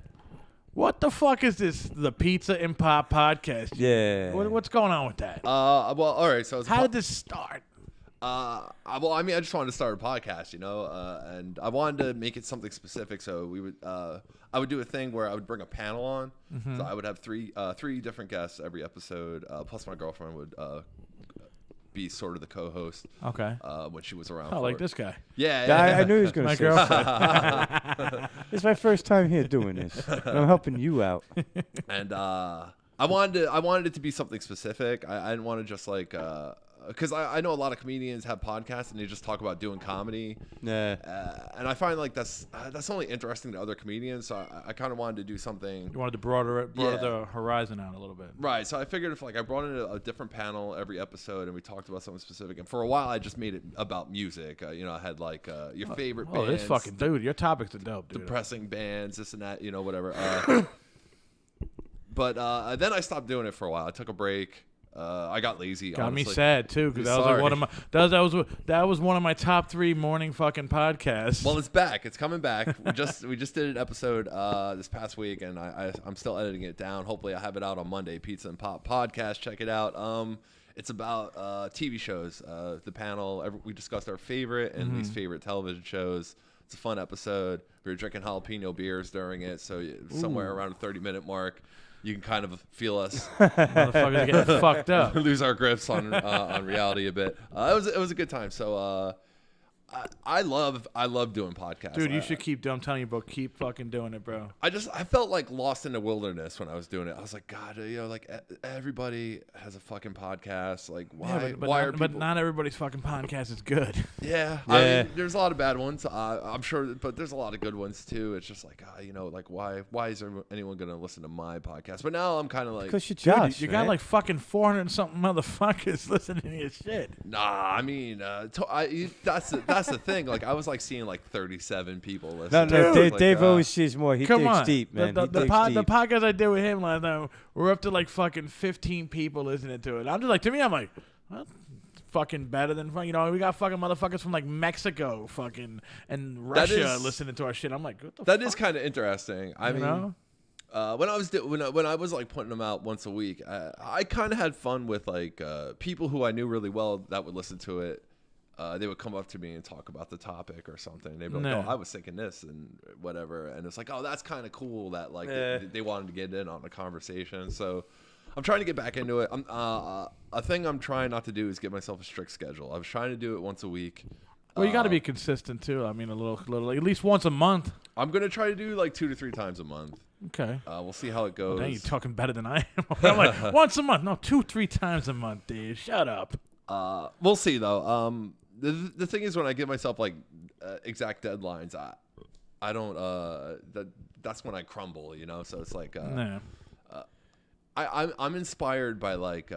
What the fuck is this? The Pizza and Pop podcast? Yeah. What's going on with that? Well, all right. So it's How did this start? Well, I mean, I just wanted to start a podcast, and I wanted to make it something specific. So I would do a thing where I would bring a panel on. So I would have three different guests every episode. Plus, my girlfriend would be sort of the co-host. Okay. When she was around. Oh, like this guy. I knew he was going to My say girlfriend. It's my first time here doing this. And I'm helping you out. And I wanted it to be something specific. I didn't want to just like. Because I know a lot of comedians have podcasts and they just talk about doing comedy. Yeah. And I find like that's only interesting to other comedians. So I kind of wanted to do something. You wanted to broaden the horizon out a little bit. Right. So I figured if like I brought in a different panel every episode and we talked about something specific. And for a while I just made it about music. I had like your favorite bands. Oh, this fucking dude. Your topics are dope, dude. Depressing bands, this and that, whatever. But then I stopped doing it for a while. I took a break. I got lazy. Got honestly. me sad too, because that was like one of my that was one of my top 3 morning fucking podcasts. Well, it's back. It's coming back. We just did an episode this past week, and I'm still editing it down. Hopefully, I have it out on Monday. Pizza and Pop podcast. Check it out. It's about TV shows. The panel. We discussed our favorite and least favorite television shows. It's a fun episode. We were drinking jalapeno beers during it, so somewhere around a 30-minute mark. You can kind of feel us Motherfuckers are getting fucked up. lose our grips on reality a bit. It was a good time. So I love doing podcasts. Dude, you should keep doing. I'm telling you, bro, keep fucking doing it, bro. I felt like lost in the wilderness when I was doing it. I was like, God, like everybody has a fucking podcast. Like, why? But not everybody's fucking podcast is good. Yeah. I mean, there's a lot of bad ones. I'm sure, but there's a lot of good ones too. It's just like, like why is anyone gonna listen to my podcast? But now I'm kind of like, because you're Josh, you got like fucking 400 and something motherfuckers listening to your shit. Nah, I mean, that's the thing. Like I was like seeing like 37 people listen. No, Dude, Dave always sees more. He digs deep, man. The podcast I did with him last time, we're up to like fucking 15 people listening to it. I'm just like, to me, I'm like, well, it's fucking better than we got fucking motherfuckers from like Mexico, fucking and Russia listening to our shit. I'm like, what the fuck? That is kind of interesting. I mean. When I was like putting them out once a week, I kind of had fun with like people who I knew really well that would listen to it. They would come up to me and talk about the topic or something. They'd be like, "Oh, I was thinking this and whatever," and it's like, "Oh, that's kind of cool that like they wanted to get in on the conversation." So I'm trying to get back into it. A thing I'm trying not to do is give myself a strict schedule. I was trying to do it once a week. Well, you got to be consistent too. I mean, a little, at least once a month. I'm gonna try to do like 2 to 3 times a month. Okay. We'll see how it goes. Well, dang, you're talking better than I am. I'm like, once a month. No, 2-3 times a month, dude. Shut up. We'll see though. The thing is, when I give myself like exact deadlines, I don't. That's when I crumble, So it's like, I'm inspired by like.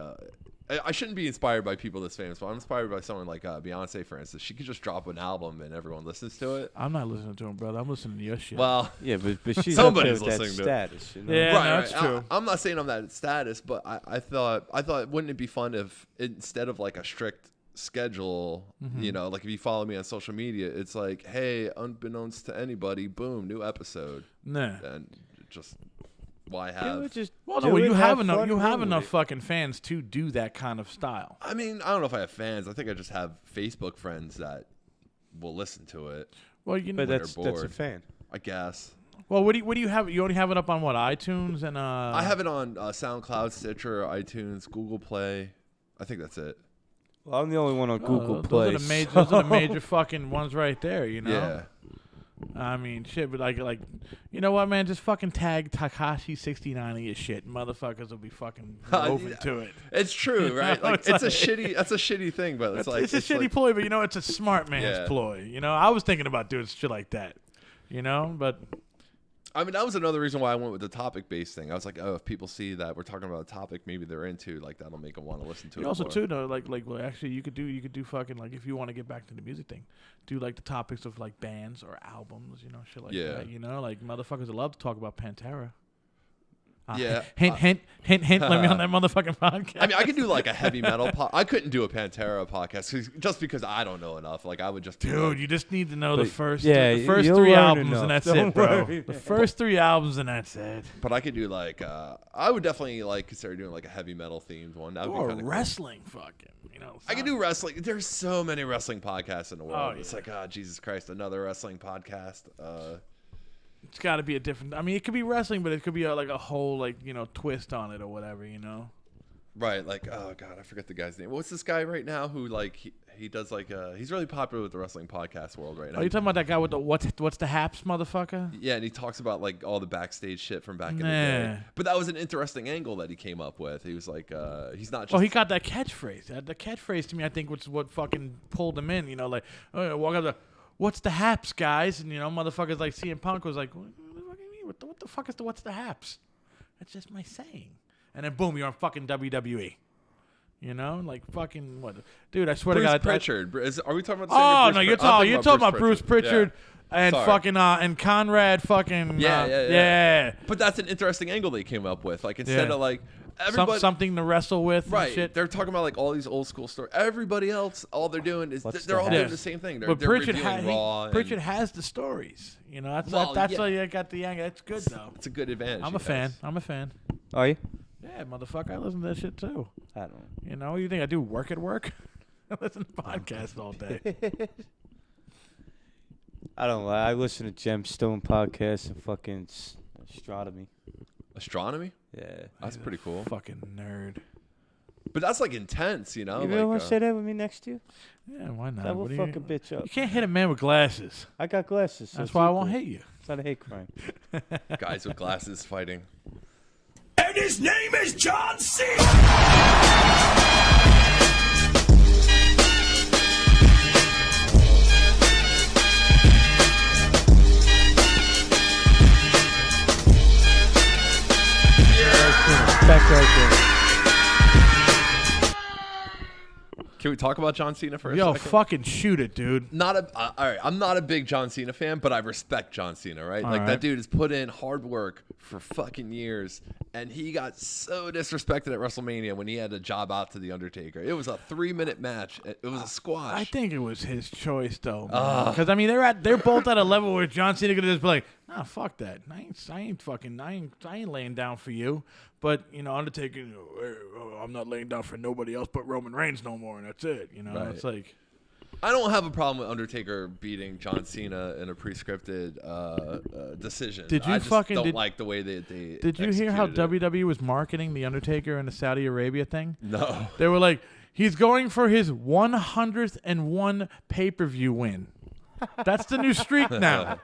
I shouldn't be inspired by people this famous, but I'm inspired by someone like Beyonce, for instance. She could just drop an album and everyone listens to it. I'm not listening to him, brother. I'm listening to your shit. Well, yeah, but she's somebody's up there listening with that to status. Yeah, right, no, that's right. true. I'm not saying I'm that status, but I thought wouldn't it be fun if instead of like a strict schedule, like if you follow me on social media, it's like, hey, unbeknownst to anybody, boom, new episode. Nah. And just why have? You have enough fucking fans to do that kind of style. I mean, I don't know if I have fans. I think I just have Facebook friends that will listen to it. Well, but that's a fan, I guess. Well, what do you have? You only have it up on what, iTunes and I have it on SoundCloud, Stitcher, iTunes, Google Play. I think that's it. Well, I'm the only one on Google Play. Those are the major fucking ones right there, Yeah. I mean, shit, but like, you know what, man? Just fucking tag Takashi69 in your shit. Motherfuckers will be fucking open to it. It's true, right? Like, that's a shitty thing, but it's like it's a shitty ploy, but it's a smart man's ploy. I was thinking about doing shit like that, but. I mean, that was another reason why I went with the topic-based thing. I was like, oh, if people see that we're talking about a topic maybe they're into, like that'll make them want to listen to it. Also, more. too, though, well, actually, you could do fucking like if you want to get back to the music thing, do like the topics of like bands or albums, shit like that. Like motherfuckers would love to talk about Pantera. Yeah. Hint. Let me on that motherfucking podcast. I mean, I could do like a heavy metal I couldn't do a Pantera podcast just because I don't know enough. Like, I would just do Dude, you just need to know the first you'll 3 learn albums enough. and that's Don't it, bro. worry, The man. first 3 albums and that's it. But I could do like I would definitely like consider doing like a heavy metal themed one. That would be Or kind of wrestling, fucking. You know. I could do wrestling. There's so many wrestling podcasts in the world. Oh, It's yeah. like, oh, Jesus Christ, another wrestling podcast. It's got to be a different. I mean, it could be wrestling, but it could be like a whole twist on it or whatever. You know. Right, like, oh god, I forget the guy's name. What's this guy right now who like he does like he's really popular with the wrestling podcast world right now. Are you talking about that guy with the what's the haps, motherfucker? Yeah, and he talks about like all the backstage shit from back in the day. But that was an interesting angle that he came up with. He was like, he's not just. Oh, he got that catchphrase. The catchphrase to me, I think, was what fucking pulled him in. You know, like, oh, walk up what's the haps, guys? And motherfuckers like CM Punk was like, what the fuck do you mean? What the fuck is what's the haps? That's just my saying. And then boom, you're on fucking WWE. You know, like fucking what, dude? I swear Bruce to God. Pritchard. Are we talking about? Oh Bruce no, Pritchard? you're talking about Bruce Pritchard Yeah. and Sorry. fucking and Conrad fucking Yeah. But that's an interesting angle they came up with. Like instead Yeah. of like everybody something to wrestle with. right, And shit. they're talking about like all these old school stories. Everybody else, all they're doing is What's they're the all haps? doing the same thing. They're, But they're Pritchard, reviewing Raw. and Pritchard has the stories. You know, that's Well, that's yeah. why you got the angle. That's good though. It's a good advantage. I'm he a fan. has. I'm a fan. Are you? Yeah, motherfucker, I listen to that shit too. I don't know. You know, you think I do work at work? I listen to podcasts all day. I don't know. I listen to Gemstone podcasts and fucking astronomy. Astronomy? Yeah. That's pretty cool. Fucking nerd. But that's like intense, you know? You really like, want to say that with me next year? Yeah, why not? That will What do fuck a bitch up. You can't hit a man with glasses. I got glasses. So That's it's why I equal. won't hit you. It's not a hate crime. guys with glasses fighting. And his name is John Cena. Back right there. Can we talk about John Cena for a Yo, second? fucking shoot it, dude. Not a all right. I'm not a big John Cena fan, but I respect John Cena. Right, All like right. that dude has put in hard work for fucking years, and he got so disrespected at WrestleMania when he had to job out to the Undertaker. It was a 3-minute match. It was a squash. I think it was his choice though, because I mean they're both at a level where John Cena could just be like, nah, fuck that. I ain't laying down for you. But Undertaker, I'm not laying down for nobody else but Roman Reigns no more, and that's it. Right. It's like. I don't have a problem with Undertaker beating John Cena in a pre-scripted decision. Did you I just fucking- don't did- like the way they Did you hear how executed it. WWE was marketing the Undertaker in the Saudi Arabia thing? No. They were like, he's going for his 101 pay-per-view win. That's the new streak now.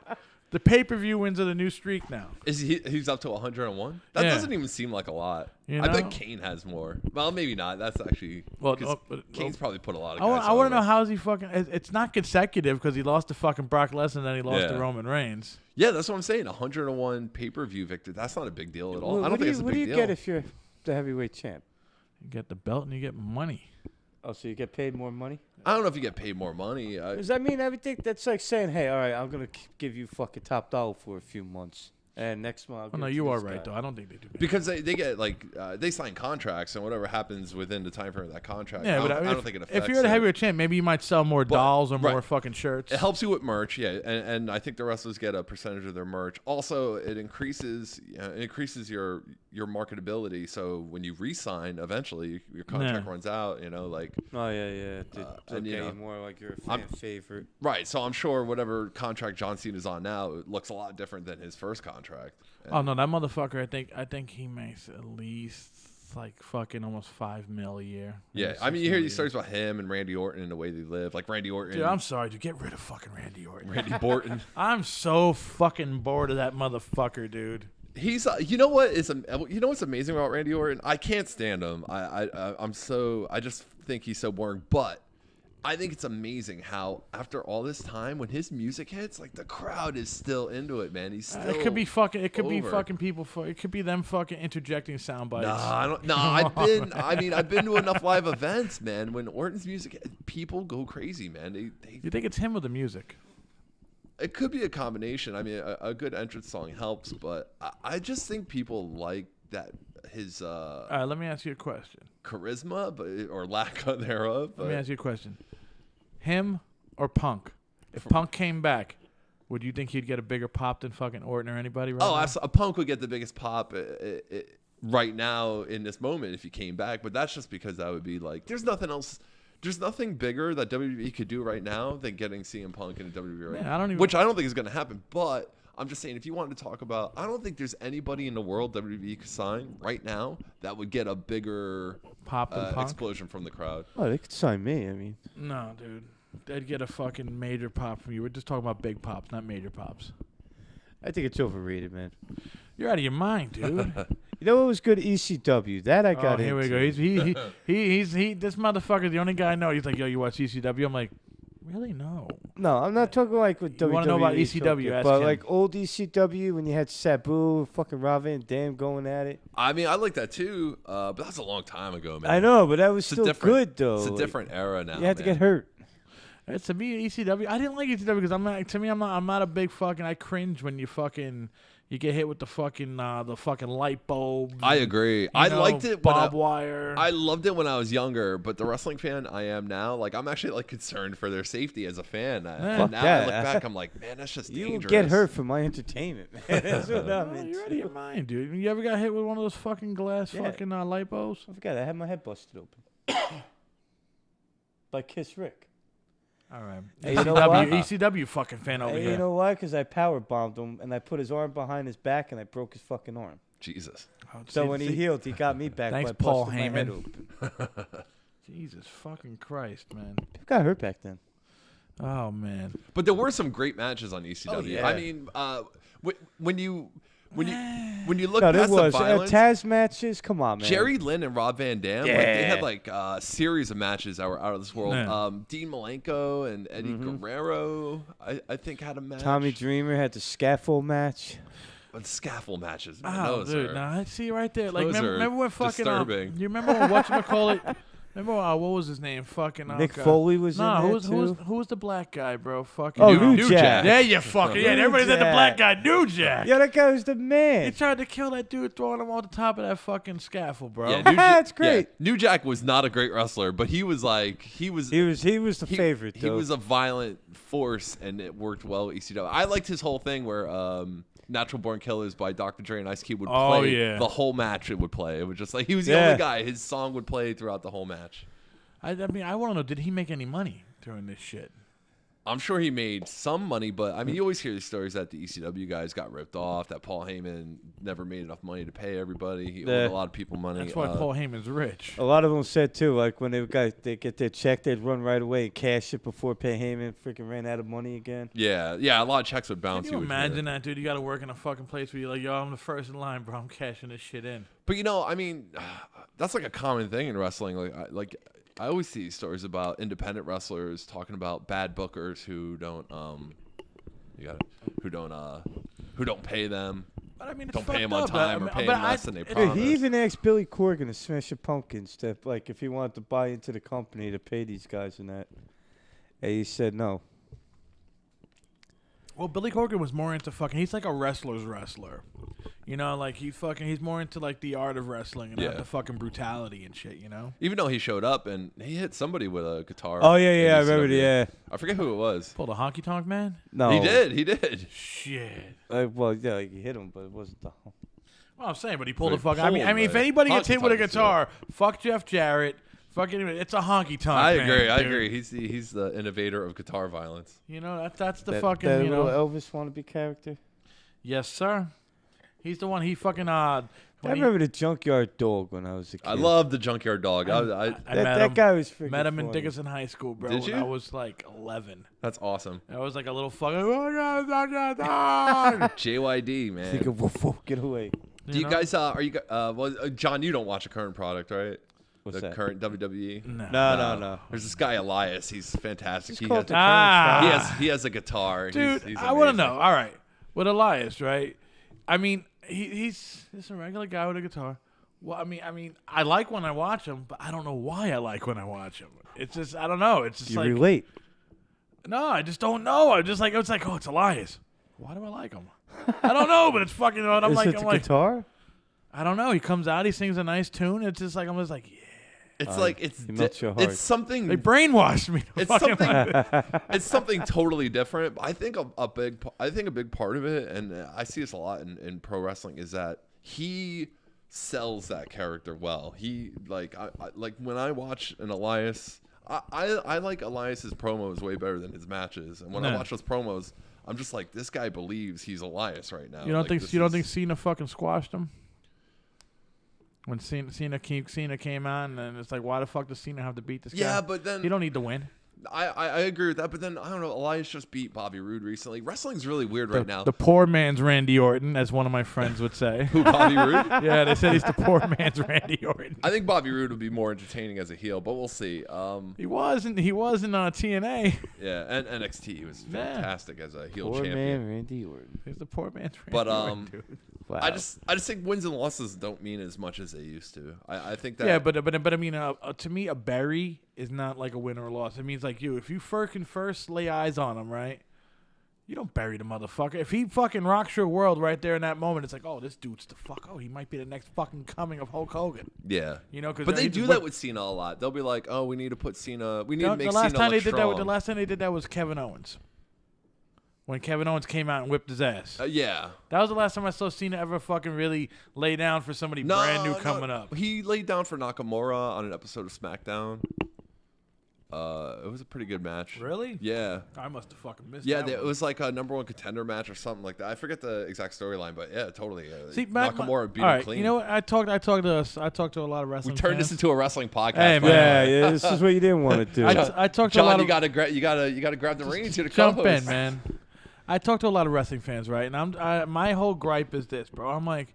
The pay-per-view wins are the new streak now. Is he's up to 101? That Yeah. doesn't even seem like a lot. You I know? bet Kane has more. Well, maybe not. That's actually Well, 'cause no, but- Kane's probably put a lot of I guys want to know over. how is he fucking. It's not consecutive because he lost to fucking Brock Lesnar and then he lost to Yeah. Roman Reigns. Yeah, that's what I'm saying. 101 pay-per-view victory. That's not a big deal at all. I don't think it's a What big do you deal. get if you're the heavyweight champ? You get the belt and you get money. Oh, so you get paid more money? I don't know if you get paid more money. Does that mean everything? That's like saying, hey, all right, I'm going to give you fucking top dollar for a few months. And next month, I'll Oh give no, it to you are this right guy. though. I don't think they do. because they get like they sign contracts and whatever happens within the time frame of that contract. Yeah, but I don't think it affects if you're the it. heavyweight champ, maybe you might sell more dolls or right. more fucking shirts. It helps you with merch, yeah, and I think the wrestlers get a percentage of their merch. Also, it increases your marketability. So when you re-sign, eventually your contract Yeah. runs out. You know, like Oh, yeah. and, you know, more like you're a fan favorite. right. So I'm sure whatever contract John Cena's on now, it looks a lot different than his first contract. Oh no, that motherfucker! I think he makes at least like fucking almost $5 million a year. Yeah, Maybe I mean, $6 you hear million. these stories about him and Randy Orton and the way they live. Like Randy Orton, Dude, I'm sorry, dude. Get rid of fucking Randy Orton. Randy Orton. I'm so fucking bored of that motherfucker, dude. He's you know what's amazing about Randy Orton? I can't stand him. I just think he's so boring. But I think it's amazing how after all this time, when his music hits, like the crowd is still into it, man. He's still. It could be fucking. It could be over. fucking people. It could be them fucking interjecting sound bites. Nah, I don't. Nah, I've been to enough live events, man. When Orton's music, people go crazy, man. They You think it's him with the music? It could be a combination. I mean, a good entrance song helps, but I just think people like that his All right, let me ask you a question. charisma, or lack thereof. Let me ask you a question. Him or Punk? If Punk came back, would you think he'd get a bigger pop than fucking Orton or anybody right now? A Punk would get the biggest pop right now in this moment if he came back, but that's just because that would be like, there's nothing else. There's nothing bigger that WWE could do right now than getting CM Punk in a WWE right now, which I don't think is going to happen. But I'm just saying, if you wanted to talk about, I don't think there's anybody in the world WWE could sign right now that would get a bigger pop than Punk? Explosion from the crowd. Oh, they could sign me. I mean, no, dude. They'd get a fucking major pop from you. We're just talking about big pops, not major pops. I think it's overrated, man. You're out of your mind, dude. You know what was good? ECW. That I got into. Here we go. He's this motherfucker. The only guy I know. He's like, yo, you watch ECW? I'm like, really? No. No, I'm not talking like with WWE. You want to know about ECW? But like old ECW when you had Sabu, fucking Rob Van Dam going at it. I mean, I like that too, but that's a long time ago, man. I know, but that was It's still good though. It's a different era now. You had to get hurt. To me, ECW. I didn't like ECW because I'm not a big fucking. I cringe when you get hit with the fucking light bulbs. I agree. I liked it. Barbed wire. I loved it when I was younger, but the wrestling fan I am now, like I'm actually like concerned for their safety as a fan. And now I look back, I'm like, man, that's just dangerous. You get hurt for my entertainment, man. That's what I'm into. You're out of your mind, dude. You ever got hit with one of those fucking glass fucking light bulbs? I forgot. I had my head busted open. By Kiss Rick. All right. Hey, you know what? ECW fucking fan over here. You know why? Because I power bombed him and I put his arm behind his back and I broke his fucking arm. Jesus. So when he healed, he got me back. Thanks, by Paul busting my head Heyman. open. Jesus fucking Christ, man. People got hurt back then. Oh man. But there were some great matches on ECW. Oh, yeah. I mean, when you look No, past the violence, Taz matches. Come on, man. Jerry Lynn and Rob Van Dam, like, they had like a series of matches that were out of this world. Yeah. Dean Malenko and Eddie Guerrero, I think, had a match. Tommy Dreamer had the scaffold match. But scaffold matches, man, Oh, those dude, are, I see right there. Like, those remember when fucking disturbing. you remember when whatchamacallit? Remember what was his name? Fucking Nick Foley was in there who was the black guy, bro? Fucking New Jack. Yeah, you fucking yeah. Everybody said the black guy, New Jack. Yeah, that guy was the man. He tried to kill that dude, throwing him on the top of that fucking scaffold, bro. Yeah, That's great. Yeah, New Jack was not a great wrestler, but he was the favorite. He was a violent force, and it worked well with ECW. I liked his whole thing where Natural Born Killers by Dr. Dre and Ice Cube would play the whole match. It would play. It would just like he was the only guy. His song would play throughout the whole match. I mean, I want to know, did he make any money during this shit? I'm sure he made some money, but I mean, you always hear these stories that the ECW guys got ripped off, that Paul Heyman never made enough money to pay everybody. He owed a lot of people money. That's why Paul Heyman's rich. A lot of them said too, like when they get their check, they'd run right away and cash it before Paul Heyman freaking ran out of money again. Yeah, a lot of checks would bounce. Can you imagine that, dude? You got to work in a fucking place where you're like, yo, I'm the first in line, bro. I'm cashing this shit in. But I mean, that's like a common thing in wrestling. I always see stories about independent wrestlers talking about bad bookers who don't pay them. But I mean, don't pay them on time or pay them less than they Dude, promised. he even asked Billy Corgan to smash a Pumpkins to like if he wanted to buy into the company to pay these guys and that. And he said no. Well, Billy Corgan was more into fucking. He's like a wrestler's wrestler, you know. Like he's more into like the art of wrestling and not the fucking brutality and shit, you know. Even though he showed up and he hit somebody with a guitar. Oh yeah, I remember. Yeah, I forget who it was. Pulled a honky tonk man. No, he did. He hit him, but it wasn't the. Well, I'm saying, but he pulled a Pretty fuck. I mean, if anybody gets hit with a honky-tonk, guitar, fuck Jeff Jarrett. Fucking, it's a honky tonk. I man, agree. He's the innovator of guitar violence. You know that's the that, fucking that you know Elvis wannabe character. Yes, sir. He's the one. He fucking I remember the Junkyard Dog when I was a kid. I love the Junkyard Dog. I met that him. guy was freaking Met him in funny. Dickinson High School, bro. Did you? When I was like 11. That's awesome. I was like a little fucking. Dog. JYD, man. Think of woof, get away. Do you guys are you John? You don't watch a current product, right? What's the that? current WWE. No. There's this guy Elias. He's fantastic. He called has, the current he has a guitar. Dude, he's I want to amazing. know. All right, with Elias, right? I mean, he's just a regular guy with a guitar. Well, I mean, I like when I watch him, but I don't know why I like when I watch him. It's just I don't know. It's just You like relate. no, I just don't know. I'm just like it's like it's Elias. Why do I like him? I don't know, but it's fucking. I'm Is like it the guitar? I don't know. He comes out, he sings a nice tune. It's just like I'm just like, yeah. It's like it's something. They brainwashed me. It's something. It's something totally different. But I think a big part of it, and I see this a lot in pro wrestling, is that he sells that character well. He like when I watch an Elias, I like Elias's promos way better than his matches. And when I watch those promos, I'm just like, this guy believes he's Elias right now. You don't think Cena fucking squashed him? When Cena came on, and it's like, why the fuck does Cena have to beat this guy? Yeah, but then he don't need to win. I agree with that, but then I don't know. Elias just beat Bobby Roode recently. Wrestling's really weird right now. The poor man's Randy Orton, as one of my friends would say. Who, Bobby Roode? Yeah, they said he's the poor man's Randy Orton. I think Bobby Roode would be more entertaining as a heel, but we'll see. He was in TNA. Yeah, and NXT. He was fantastic as a heel poor champion. Man Randy Orton. He's the poor man's Randy Orton, dude. Wow. I just think wins and losses don't mean as much as they used to. I think that. Yeah, but I mean, to me, a bury is not like a win or a loss. It means like if you first lay eyes on him, right? You don't bury the motherfucker. If he fucking rocks your world right there in that moment, it's like, oh, this dude's the fuck. Oh, he might be the next fucking coming of Hulk Hogan. Yeah, you know, but they do that with Cena a lot. They'll be like, oh, we need to put Cena. We need to make Cena look strong. The last time they did that was Kevin Owens. When Kevin Owens came out and whipped his ass. Yeah. That was the last time I saw Cena ever fucking really lay down for somebody brand new coming up. He laid down for Nakamura on an episode of SmackDown. It was a pretty good match. Really? Yeah. I must have fucking missed that. Yeah, it was like a #1 contender match or something like that. I forget the exact storyline, but yeah, totally. See, Nakamura beat him clean. You know what? I talked to a lot of wrestling. We turned fans. this into a wrestling podcast. Hey, man. Yeah, this is what you didn't want to do. I talked to John, a lot of. You gotta grab the reins here to jump co-host. in, man. I talk to a lot of wrestling fans, right? And my whole gripe is this, bro. I'm like,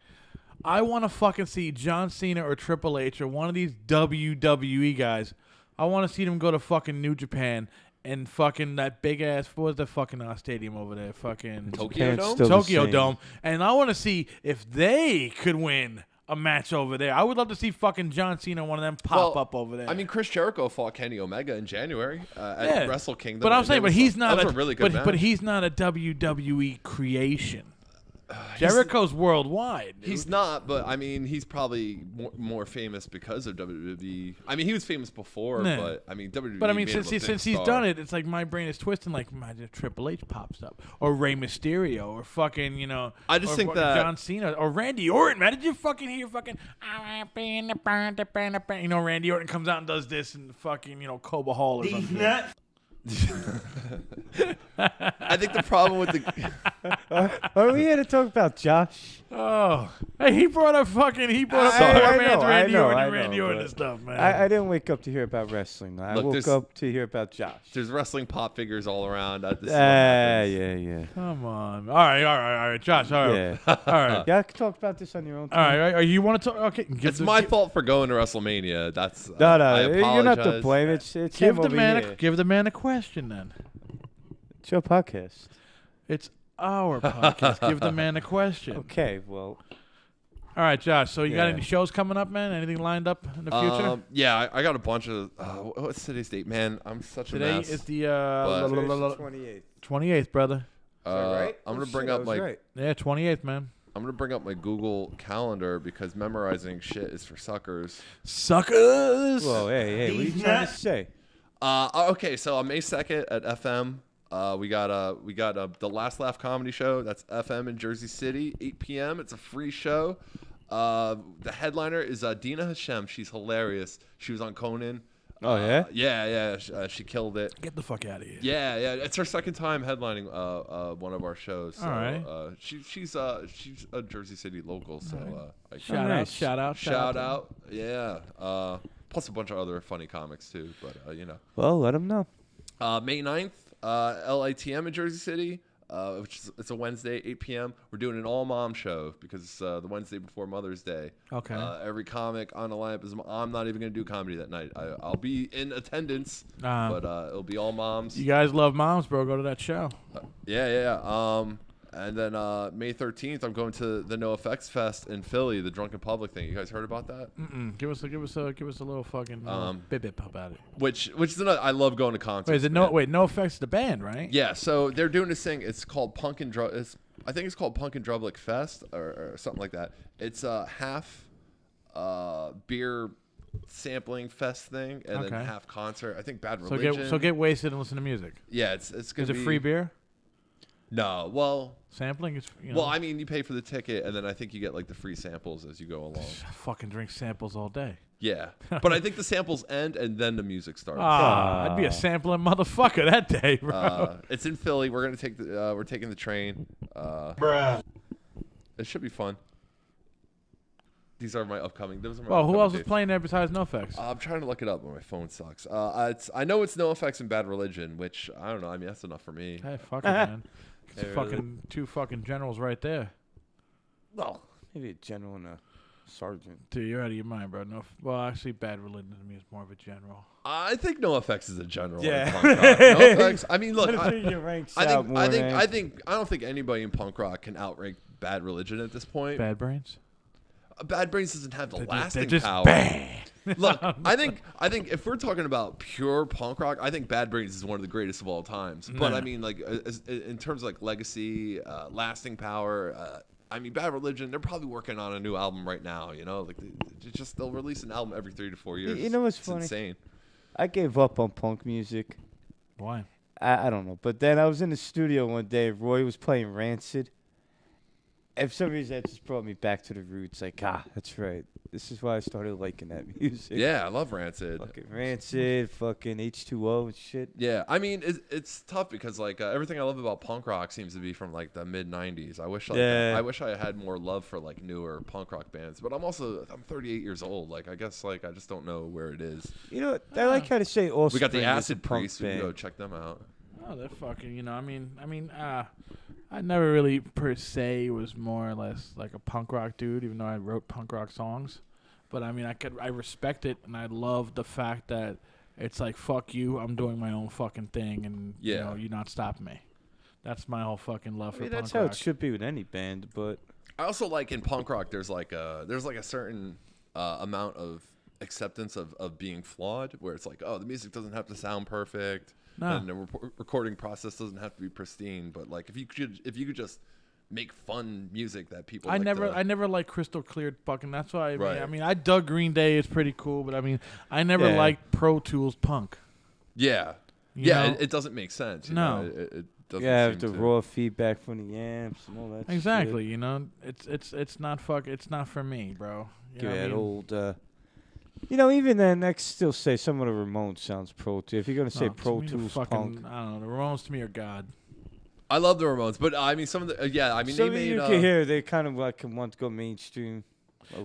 I want to fucking see John Cena or Triple H or one of these WWE guys. I want to see them go to fucking New Japan and fucking that big ass. What was the fucking stadium over there? Fucking Tokyo Dome. Tokyo Dome. And I want to see if they could win a match over there. I would love to see fucking John Cena, one of them, pop up over there. I mean, Chris Jericho fought Kenny Omega in January at Wrestle Kingdom. But I'm saying, he's not a really good match. But he's not a WWE creation. Jericho's worldwide. Dude. He's not, but I mean, he's probably more famous because of WWE. I mean, he was famous before, but I mean, WWE. But I mean, made since he's done it, it's like my brain is twisting. Like, imagine if Triple H pops up, or Rey Mysterio, or fucking, I just think that John Cena or Randy Orton. Man, did you fucking hear fucking? Randy Orton comes out and does this and fucking Coba Hall or something. I think the problem with the are we here to talk about Josh? Oh, hey, he brought up poor man's Randy Orton and stuff, man. I didn't wake up to hear about wrestling. I woke up to hear about Josh. There's wrestling pop figures all around at this. Yeah. Come on. All right, Josh. All right, yeah. all right. Yeah, I can talk about this on your own time. All right, you want to talk? Okay, it's my fault for going to WrestleMania. That's no. I You're not to blame. It's give the man a question then. It's your podcast. It's our podcast. Give the man a question. Okay, well. All right, Josh. So you got any shows coming up, man? Anything lined up in the future? Yeah, I got a bunch of. What's today's date, man? I'm such a mess. Today is the 28th. 28th, brother. Is that right? I'm gonna bring up my. Right. Yeah, 28th, man. I'm gonna bring up my Google Calendar because memorizing shit is for suckers. Suckers. Whoa, hey, what are you trying to say? Okay, so on May 2nd at FM, we got the Last Laugh comedy show. That's FM in Jersey City, 8 p.m. It's a free show. The headliner is Dina Hashem. She's hilarious. She was on Conan. Oh yeah. Yeah. She killed it. Get the fuck out of here. Yeah. It's her second time headlining one of our shows. So, all right. She's a Jersey City local. So shout out. Yeah. Plus a bunch of other funny comics too. But Well, let them know. May 9th, LITM in Jersey City, it's a Wednesday, 8 p.m. We're doing an all-mom show because it's the Wednesday before Mother's Day. Okay. Every comic on the lineup is. I'm not even going to do comedy that night. I'll be in attendance, but it'll be all moms. You guys love moms, bro. Go to that show. Yeah. And then May 13th, I'm going to the No Effects Fest in Philly, the Drunken Public thing. You guys heard about that? Give us a little fucking bip about it. Which is another. I love going to concerts. Wait, is it No Effects the band, right? Yeah. So they're doing this thing. It's called Punk and I think it's called Punk and Drublic Fest or something like that. It's a half beer sampling fest thing and then half concert. I think Bad Religion. So get wasted and listen to music. Yeah, it's gonna be. Is it free beer? No, well, sampling is. Well, I mean, you pay for the ticket, and then I think you get like the free samples as you go along. I fucking drink samples all day. Yeah, but I think the samples end and then the music starts. I'd be a sampling motherfucker that day, bro. It's in Philly. We're gonna take we're taking the train. Bruh. It should be fun. These are my upcoming. Those are my. Well, who else is dates. playing there besides NoFX? I'm trying to look it up, but my phone sucks. I know it's NoFX and Bad Religion, which I don't know. I mean, that's enough for me. Hey, fuck it, man. It's fucking two fucking generals right there. Well, maybe a general and a sergeant. Dude, you're out of your mind, bro. No, well, actually, Bad Religion to me is more of a general. I think NoFX is a general. Yeah. In punk rock. NoFX. I mean, look. I don't think anybody in punk rock can outrank Bad Religion at this point. Bad Brains. Bad Brains doesn't have the lasting just power. Bad. Look, I think if we're talking about pure punk rock, I think Bad Brains is one of the greatest of all times. But I mean, like in terms of like legacy, lasting power. I mean, Bad Religion, they're probably working on a new album right now. You know, like they'll release an album every 3 to 4 years. You know what's it's funny? Insane. I gave up on punk music. Why? I don't know. But then I was in the studio one day. Roy was playing Rancid. And for some reason, that just brought me back to the roots. Like, that's right. This is why I started liking that music. Yeah, I love Rancid. Fucking Rancid, fucking H2O and shit. Yeah, I mean, it's tough because like everything I love about punk rock seems to be from like the mid '90s. I wish I had more love for like newer punk rock bands. But I'm 38 years old. Like I guess like I just don't know where it is. You know, I like how to say Offspring. We got the is a Acid punk Priest. We can band. go check them out. Oh, they're fucking. You know, I never really per se was more or less like a punk rock dude, even though I wrote punk rock songs. But I mean, I respect it, and I love the fact that it's like, fuck you, I'm doing my own fucking thing, and you know, you're not stopping me. That's my whole fucking love for punk rock. That's how it should be with any band, but I also like in punk rock, there's like a certain amount of acceptance of being flawed, where it's like, oh, the music doesn't have to sound perfect. No. And the recording process doesn't have to be pristine, but like if you could just make fun music that people I never like crystal clear fucking. That's why Right. I mean I dug Green Day, it's pretty cool, but I mean I never liked Pro Tools punk. Yeah, You know? it doesn't make sense. You No. know? It doesn't. have seem the to. raw feedback from the amps and all that. Exactly, shit. you know, it's not for me, bro. You know what I that mean? old. You know, even then, I can still say some of the Ramones sounds Pro Tools. If you're gonna say No, to Pro me, the Tools fucking, punk, I don't know. The Ramones to me are God. I love the Ramones, but I mean some of the I mean some they of made you can hear they kind of like want to go mainstream.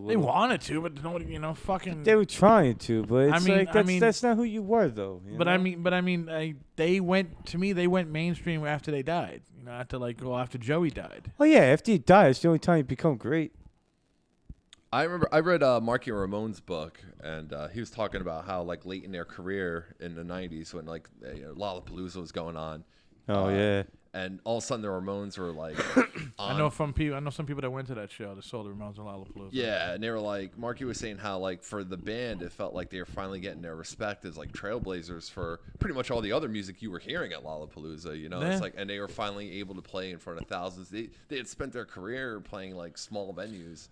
They wanted to, but nobody, you know, fucking. They were trying to, but it's that's not who you were, though. You But know? I mean, they went mainstream after they died. You know, after Joey died. Oh yeah, after you die, it's the only time you become great. I remember I read Marky Ramone's book, and he was talking about how like late in their career in the '90s when like Lollapalooza was going on. Oh yeah. And all of a sudden the Ramones were like, I know some people that went to that show that saw the Ramones and Lollapalooza. yeah, and they were like, Marky was saying how like for the band it felt like they were finally getting their respect as like trailblazers for pretty much all the other music you were hearing at Lollapalooza. You know, Yeah. it's like, and they were finally able to play in front of thousands. They had spent their career playing like small venues.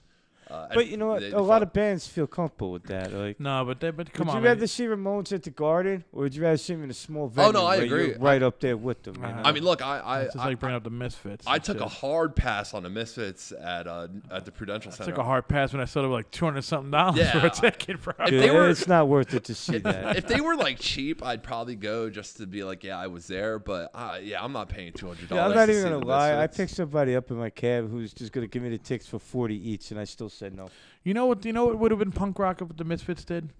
But you know what? A lot of bands feel comfortable with that. Like, No, but come on. would you rather see Ramones at the Garden, or would you rather see them in a small Oh, venue? no, I where agree. you're right up there with them. You know? I mean, look, It's just like bringing up the Misfits. I and took a shit. hard pass on the Misfits at the Prudential I Center. took a hard pass when I saw them like $200-something Yeah, for a ticket, bro. if they were- it's not worth it to see that. If they were like cheap, I'd probably go just to be like, yeah, I was there. But I'm not paying $200. Yeah, I'm not to even see gonna the lie. I Misfits. picked somebody up in my cab who's just gonna give me the tickets for $40 each, and I still said no. You know what would have been punk rock if the Misfits did?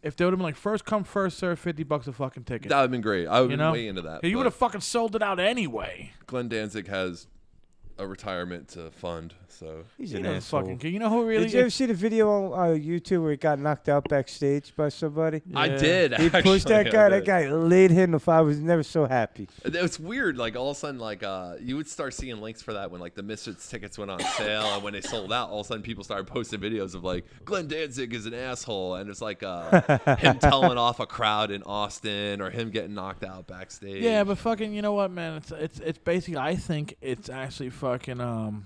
If they would have been like first come first serve, $50 a fucking ticket. That would have been great. I would You have know? been way into that. Yeah, you but would have fucking sold it out anyway. Glenn Danzig has a retirement to fund, so He's You an know, asshole. you know who really? Did you ever see the video on YouTube where he got knocked out backstage by somebody? I Yeah. did. He actually, pushed that I guy. That did. guy laid him. If I was never so happy. It's weird. Like all of a sudden, like you would start seeing links for that when like the Misfits tickets went on sale, and when they sold out, all of a sudden people started posting videos of like Glenn Danzig is an asshole, and it's like him telling off a crowd in Austin or him getting knocked out backstage. Yeah, but fucking, you know what, man? It's basically. I think it's actually fucking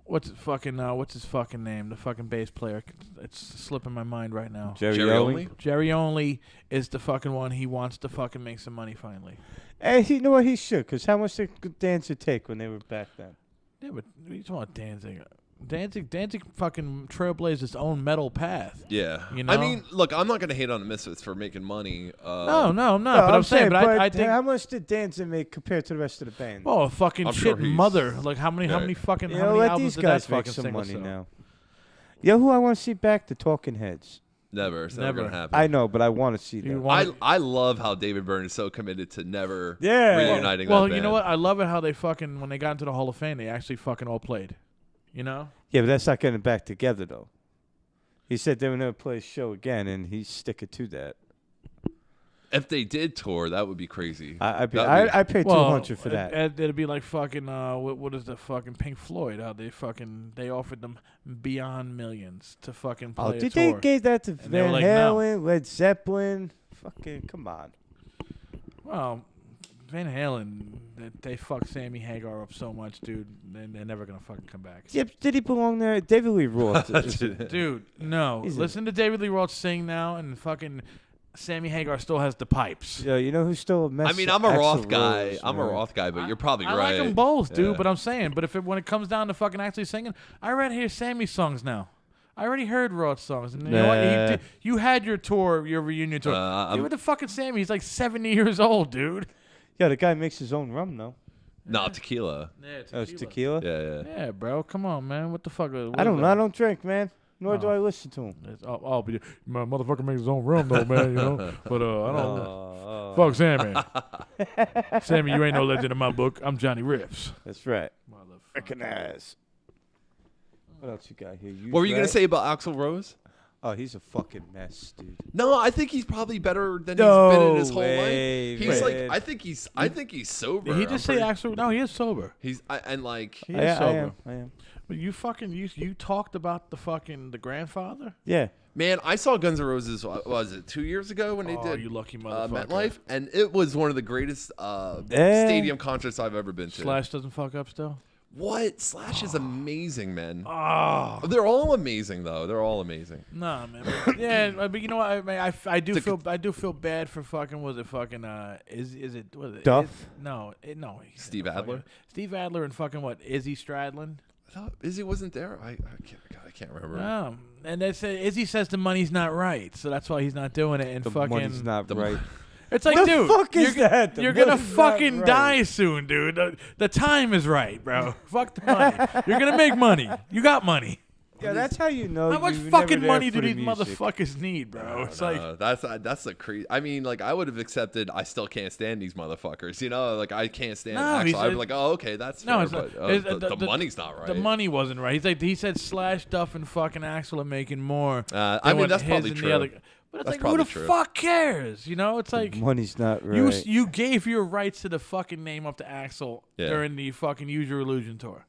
what's his fucking name? The fucking bass player. It's slipping my mind right now. Jerry Only? Jerry Only is the fucking one. He wants to fucking make some money finally. Hey, you know what? He should, because how much did Danzig take when they were back then? Yeah, but what are you talking about Danzig? Danzig fucking trailblazed his own metal path. Yeah. You know? I mean, look, I'm not going to hate on the Misfits for making money. No, but I'm saying, I think how much did Danzig make compared to the rest of the band? oh, a fucking I'm shit sure he's- mother. Like how many fucking how many let albums these did guys that make fucking some single money sell? now. You know who I want to see back? The Talking Heads. Never. It's never Never. going to happen. I know, but I want to see You that. want- I love how David Byrne is so committed to never Yeah. reuniting Well, that you know band. what? I love it how they fucking when they got into the Hall of Fame, they actually fucking all played. You know? Yeah, but that's not getting back together, though. He said they would never play a show again, and he's sticking to that. If they did tour, that would be crazy. I That'd be- paid $200 for that. It'd be like fucking what is the fucking Pink Floyd? How they offered them beyond millions to fucking play a Did tour. they give that to they were Van like, no. Halen, Led Zeppelin? Fucking come on. Well, Van Halen, they fucked Sammy Hagar up so much, dude. They're never gonna fucking come back. Yep, did he belong there? David Lee Roth. Dude, no. Listen to David Lee Roth sing now, and fucking Sammy Hagar still has the pipes. Yeah, you know who's still a mess? I mean, I'm a Axl Roth guy. Rose, I'm a man. Roth guy, but you're probably I right. like them both, dude. Yeah. But I'm saying, when it comes down to fucking actually singing, I already hear Sammy's songs now. I already heard Roth's songs, and you know what? You had your tour, your reunion tour. Dude, with the fucking Sammy, he's like 70 years old, dude. Yeah, the guy makes his own rum, though. No, tequila. Yeah, Oh, it's tequila? Yeah. Yeah, bro. Come on, man. What the fuck? I don't know. I don't drink, man. Nor do Oh. I listen to him. But my motherfucker makes his own rum, though, man. You know. But I don't. Fuck Sammy. Sammy, you ain't no legend in my book. I'm Johnny Riffs. That's right. Motherfucker. Recognize. What else you got here? What were you gonna say about Axl Rose? Oh, he's a fucking mess, dude. No, I think he's probably better than No he's been in his whole way, life. He's like, man. I think he's sober. Did he just say Axl? No, he is sober. He's and like He is sober. I am. But you fucking you talked about the grandfather. Yeah. man, I saw Guns N' Roses. What was it 2 years ago when they Oh, did you lucky motherfucker. MetLife, and it was one of the greatest stadium concerts I've ever been to. Slash doesn't fuck up still. What? Slash is amazing, man. Oh. They're all amazing, though. They're all amazing. Nah, man. Yeah, but you know what? I do feel bad for fucking. Was it fucking? Is it? Was it Duff? No. Steve Adler? Steve Adler and fucking what? Izzy Stradlin. I thought Izzy wasn't there. I can't remember. And they say Izzy says the money's not right, so that's why he's not doing it. And The fucking money's not right. It's like, The dude, fuck is you're, that? The you're gonna money's not fucking right. die soon, dude. The time is right, bro. Fuck the money. You're gonna make money. You got money. Yeah, that's how you know. How much you're never fucking there money for do the these music. motherfuckers need, bro? It's like, that's a crazy. I mean, like I would have accepted. I still can't stand these motherfuckers. You know, like I can't stand. No, he Axl. I'd be said- like, oh, okay, that's no, fair, it's but not, it's- the money's not right. The money wasn't right. He said Slash, Duff, and fucking Axl are making more. I than mean, what that's his probably and the true. other- but it's That's like, who the probably true. fuck cares? You know, it's like Money's not right. you gave your rights to the fucking name up to Axl Yeah. during the fucking Use Your Illusion tour.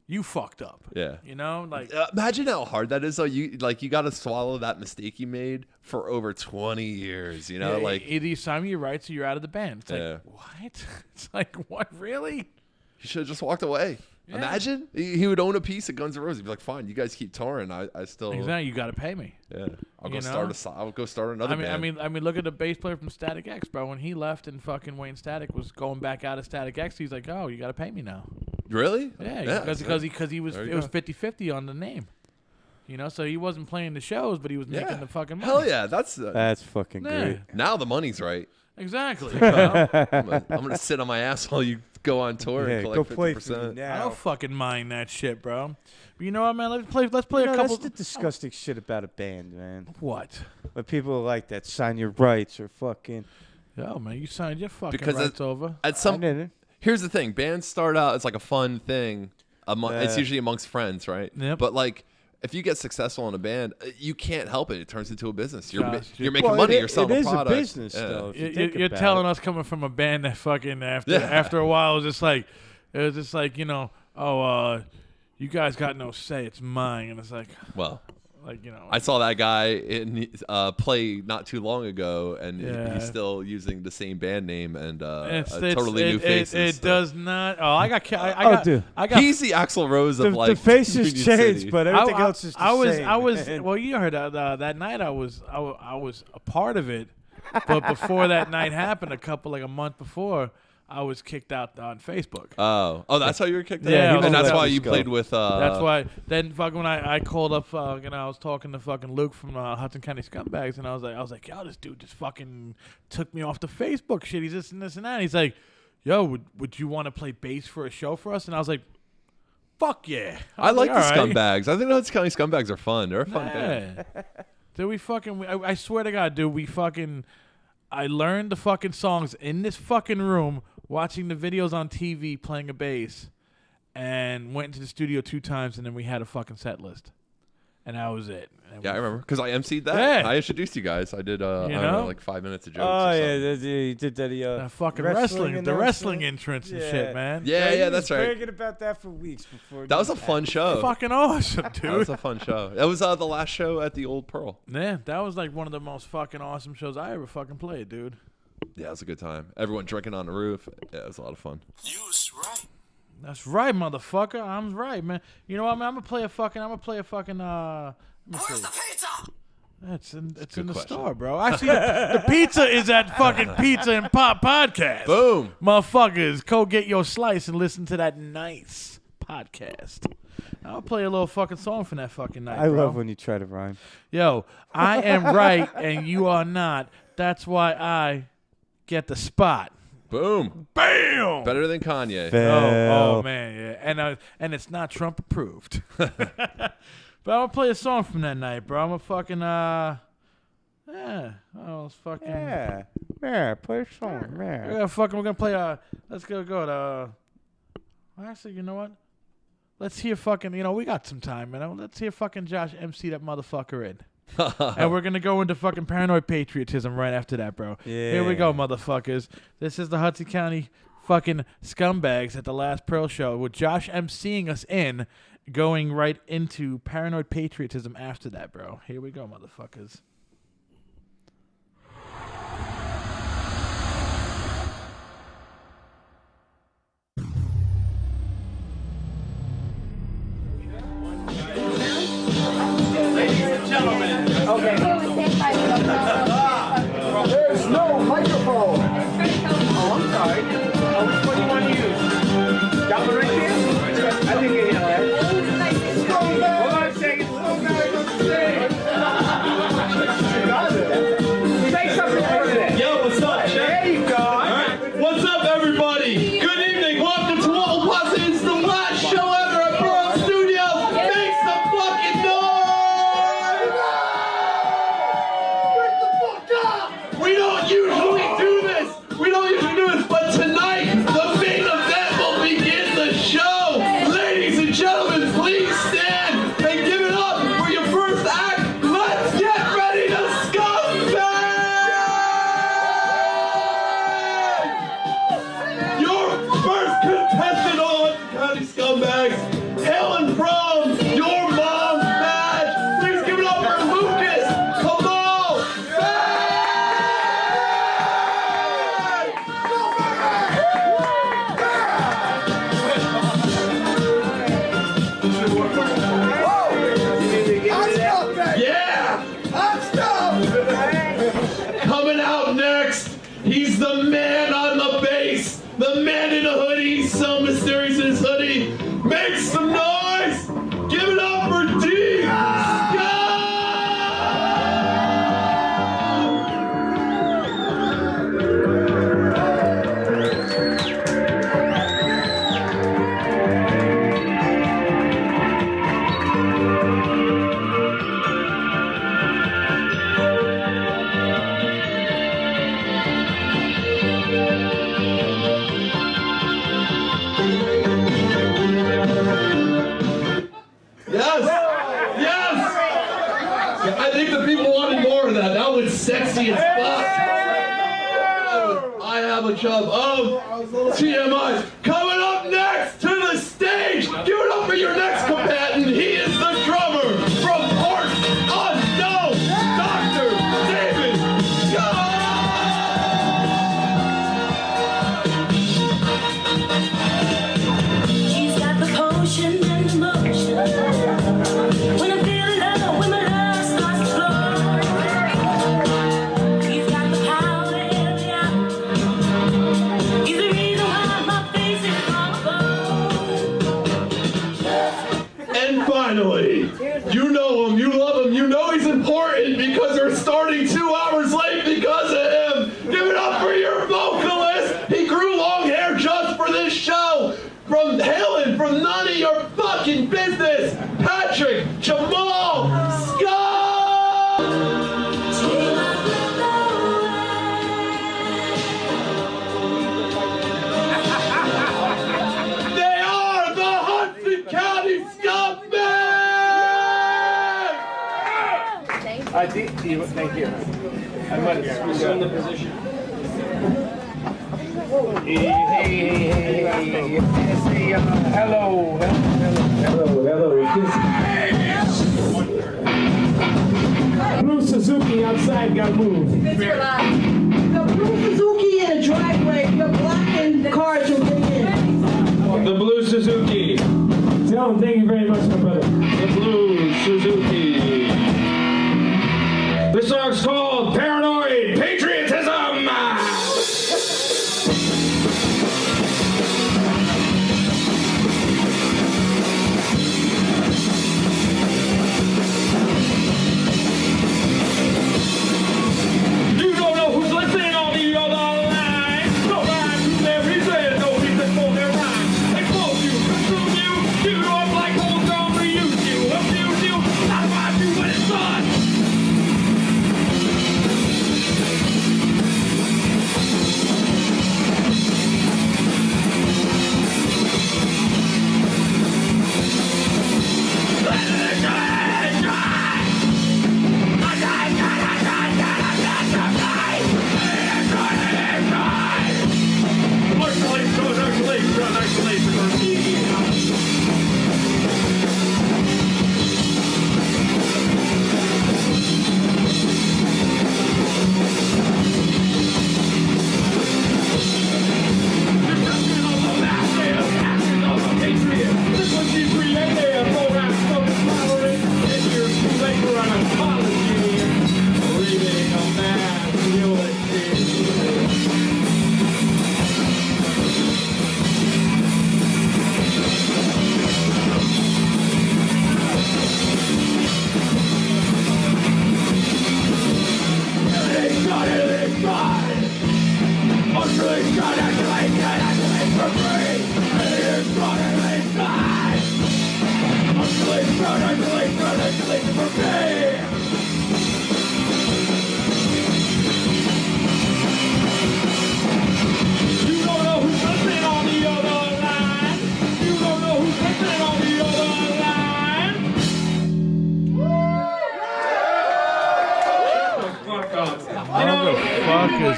You fucked up. Yeah. You know, like. Imagine how hard that is. Though you got to swallow that mistake you made for over 20 years. You know, like either you sign your rights or you're out of the band. It's Yeah. like, what? It's like, what? Really? you should have just walked away. Yeah. Imagine he would own a piece of Guns N' Roses. He'd be like, fine, you guys keep touring. I still Exactly. You got to pay me. yeah. I'll You go know? I'll go start another band. I mean, look at the bass player from Static X, bro. When he left and fucking Wayne Static was going back out of Static X, he's like, oh, you got to pay me now. Really? Yeah, because he was There you it was go. 50-50 on the name. You know, so he wasn't playing the shows, but he was making the fucking money. Hell yeah, that's That's fucking Yeah. great. now the money's right. Exactly. Bro. I'm gonna sit on my ass while you go on tour Yeah, and go collect play for me 50%. I now. don't fucking mind that shit, bro. But you know what, man? Let's play You know, a couple. that's the disgusting shit about a band, man. What? When people are like that, sign your rights or fucking. Yo, man, you signed your fucking Because rights over. At I some didn't. here's the thing: bands start out as like a fun thing. It's Yeah. usually amongst friends, right? Yep. But like, if you get successful in a band, you can't help it. It turns into a business. You're Gosh, you're making Well, money. it- You're selling it a is product. a business, Yeah. though. If you You're think about telling it. us coming from a band that fucking after Yeah. after a while it was just like you know, you guys got no say, it's mine, and it's like, Well, Like, you know. I saw that guy in play not too long ago, and he's still using the same band name and totally new faces. It does not. Oh, I got. He's the Axl Rose of the faces Union changed, City. but everything else is the same. I was. Well, you heard that night. I was a part of it, but before that night happened, a month before, I was kicked out on Facebook. Oh, that's how you were kicked out? Yeah, and that's why you played with... that's why. Then fucking when I called up, I was talking to fucking Luke from Hudson County Skvmbags, and I was like, yo, this dude just fucking took me off the Facebook shit. He's this and this and that. And he's like, yo, would you want to play bass for a show for us? And I was like, fuck yeah. I like the right. Skvmbags. I think the Hudson County Skvmbags are fun. They're a fun band. Dude, I swear to God, dude, I learned the fucking songs in this fucking room, watching the videos on TV, playing a bass, and went into the studio 2 times, and then we had a fucking set list. And that was it. Yeah, I remember. Because I emceed that. Yeah. I introduced you guys. I did, I don't know, like 5 minutes of jokes. Oh, yeah, you did that. Fucking wrestling entrance and shit, man. Yeah, that's right. I was bragging about that for weeks before. That was a fun show. Fucking awesome, dude. That was a fun show. That was the last show at the Old Pearl. Yeah, that was like one of the most fucking awesome shows I ever fucking played, dude. Yeah, it was a good time. Everyone drinking on the roof. Yeah, it was a lot of fun. You was right. That's right, motherfucker. I'm right, man. You know what, man? I'm gonna play a fucking. Where's the pizza? It's in the question. store, bro. Actually, the pizza is at fucking Pizza and Pop Podcast. Boom. Motherfuckers, go get your slice and listen to that nice podcast. I'll play a little fucking song from that fucking night, I bro. love when you try to rhyme. Yo, I am right and you are not. That's why I get the spot. Boom. Bam. Better than Kanye. Oh man, yeah. And it's not Trump approved. But I'm gonna play a song from that night, bro. I'm gonna fucking it's fucking play a song, we're gonna play let's go actually, you know what? Let's hear fucking, we got some time, man. Let's hear fucking Josh MC that motherfucker in. And we're gonna go into fucking Paranoid Patriotism right after that, bro. Yeah. Here we go, motherfuckers. This is the Hudson County fucking Skvmbags at the last Pearl show with Josh MCing us in, going right into Paranoid Patriotism after that, bro. Here we go, motherfuckers. There's no microphone. Oh, I'm sorry. Which one do you want to use? That one right here? I think you know that. Hold on a second. Say something for that. Yo, what's up, Chef? There you go. Alright. What's up, everybody? Good evening. Welcome to Wall Plus. It's the last show ever at Pearl Studios. Make some fucking noise! Wake the fuck up! We don't usually do this. But tonight, the main event will begin the show. Ladies and gentlemen, please stand and give it up for your first act. Let's get ready to scumbag! Your first contestant on County Scumbags, hailing from your mom's badge. Please give it up for Lucas. Come on, yeah. Coming out next, he's the man on the bass, the man in a hoodie. He's so mysterious in his hoodie. Make some noise! Give it up for D. Scott! Yes! Yes! I think the people wanted more of that. That was sexy as fuck. I have a chub of TMI. Coming up next to the stage, give it up for your next combatant. He is the drummer from Port finally. You know him, you love him, you know he's important because we're starting 2 hours late because of him. Give it up for your vocalist. He grew long hair just for this show. From hailing from none of your fucking business, Patrick Jamal Scott. They are the Hudson County Skvmbags. Thank you. I might have assumed the position. Hey. Say hello. Blue Suzuki outside got moved. The blue Suzuki in the driveway, the blackened cars will bring in. The Blue Suzuki. Tell him thank you very much, my brother. The Blue Suzuki. This song's called Paranoid Patriotism. You don't know who's listening on the other line. No rhyme to their reason, no reason for their rhyme. Expose you, consume you, shoot up like holes, don't reuse you, abuse you, not about you when it's done.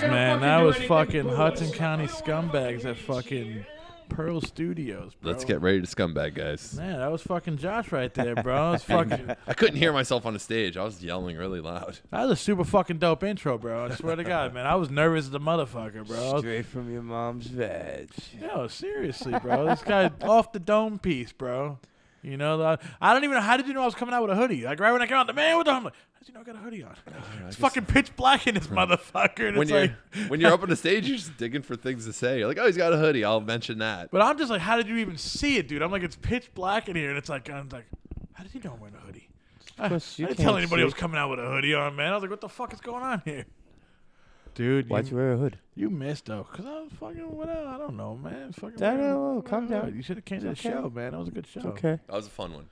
Man, that was fucking Hudson County Skvmbags at fucking Pearl Studios, bro. Let's get ready to scumbag, guys. Man, that was fucking Josh right there, bro. That was fucking. I couldn't hear myself on the stage. I was yelling really loud. That was a super fucking dope intro, bro. I swear to God, man. I was nervous as a motherfucker, bro. Straight from your mom's veg. Yo, seriously, bro. This guy off the dome piece, bro. You know, I don't even know. How did you know I was coming out with a hoodie? Like, right when I came out, the man with the, I'm like, how did you know I got a hoodie on? It's fucking pitch black in this motherfucker. And When you're up on the stage, you're just digging for things to say. You're like, oh, he's got a hoodie. I'll mention that. But I'm just like, how did you even see it, dude? I'm like, it's pitch black in here. And it's like, I'm like, how did you know I'm wearing a hoodie? I didn't tell anybody I was coming out with a hoodie on, man. I was like, what the fuck is going on here? Dude, why'd you wear a hood? You missed, though. Because I was fucking, whatever. I don't know, man. Fucking Calm down. You should have came to the show, man. That was a good show. Okay. That was a fun one.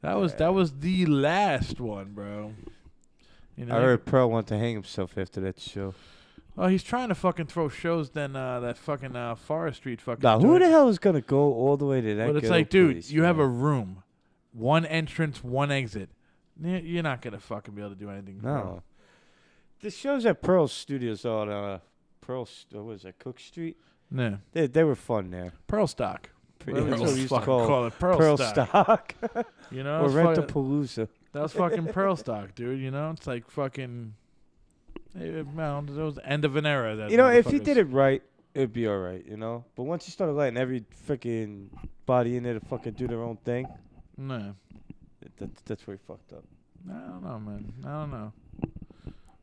That was the last one, bro. You know, I heard Pearl wanted to hang himself after that show. Oh, he's trying to fucking throw shows then that fucking Forest Street fucking. Now, who the hell is going to go all the way to that? But it's like, dude, you have a room. One entrance, one exit. You're not going to fucking be able to do anything. No. Bro. The shows at Pearl Studios on Pearl, what was that, Cook Street? No. They were fun there. Pearl Stock. That's what we used to call it. Pearl Stock. You know? Or Rent-A-Palooza. That was fucking Pearl Stock, dude. You know? It's like fucking... It was the end of an era. That you know, if you did it right, it'd be all right, you know? But once you started letting every freaking body in there to fucking do their own thing... No. That's where he fucked up. I don't know, man. I don't know.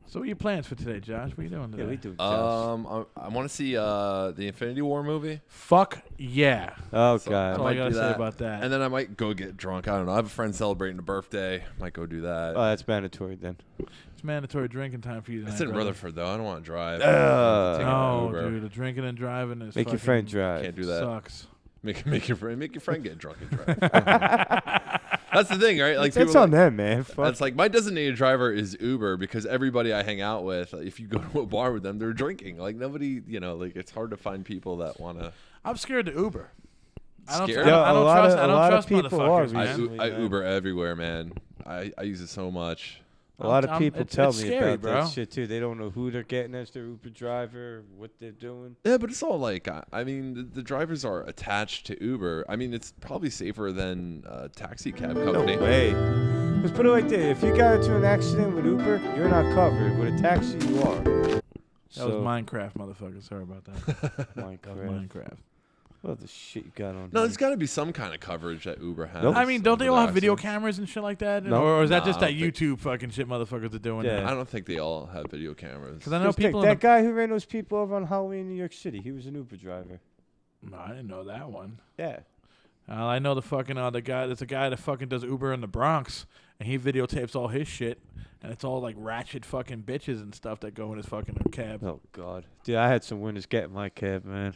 So what are your plans for today, Josh? What are you doing today? Yeah, we do. Josh. I want to see the Infinity War movie. Fuck yeah. Oh So God. That's all I might gotta do say that. about that. And then I might go get drunk. I don't know. I have a friend celebrating a birthday. Might go do that. Oh, that's mandatory then. It's mandatory drinking time for you tonight. It's in brother. Rutherford though. I don't want to drive. No, Uber. dude, the drinking and driving is Make your fucking friend drive. Can't do that. Sucks. Make your friend get drunk and drive. That's the thing, right? Like That's people on them, man. Fuck. That's like my designated driver is Uber because everybody I hang out with, if you go to a bar with them, they're drinking. Like nobody, like it's hard to find people that want to. I'm scared to Uber. I don't, Scared? I don't trust. I a don't lot trust of people are motherfuckers, man. recently, I man. Uber everywhere, man. I use it so much. A lot of I'm- people it's tell me scary, about bro. that shit too. They don't know who they're getting as their Uber driver, what they're doing. Yeah, but it's all like I mean, the drivers are attached to Uber. I mean, it's probably safer than a taxi cab company. No way. Let's put it like this: if you got into an accident with Uber, you're not covered. With a taxi, you are. That was Minecraft, motherfucker. Sorry about that. That was Minecraft. Minecraft. What the shit you got on? No, here? there's got to be some kind of coverage that Uber has. Nope. I mean, don't they under all have video accidents. cameras and shit like that? No. Or is that Nah, just I that don't think- YouTube fucking shit motherfuckers are doing? Yeah. now? I don't think they all have video cameras. Because I know Just take people. In that the, guy who ran those people over on Halloween in New York City. He was an Uber driver. no, I didn't know that one. Yeah. I know the fucking the guy. There's a guy that fucking does Uber in the Bronx, and he videotapes all his shit, and it's all like ratchet fucking bitches and stuff that go in his fucking cab. Oh God, dude, I had some winners get in my cab, man.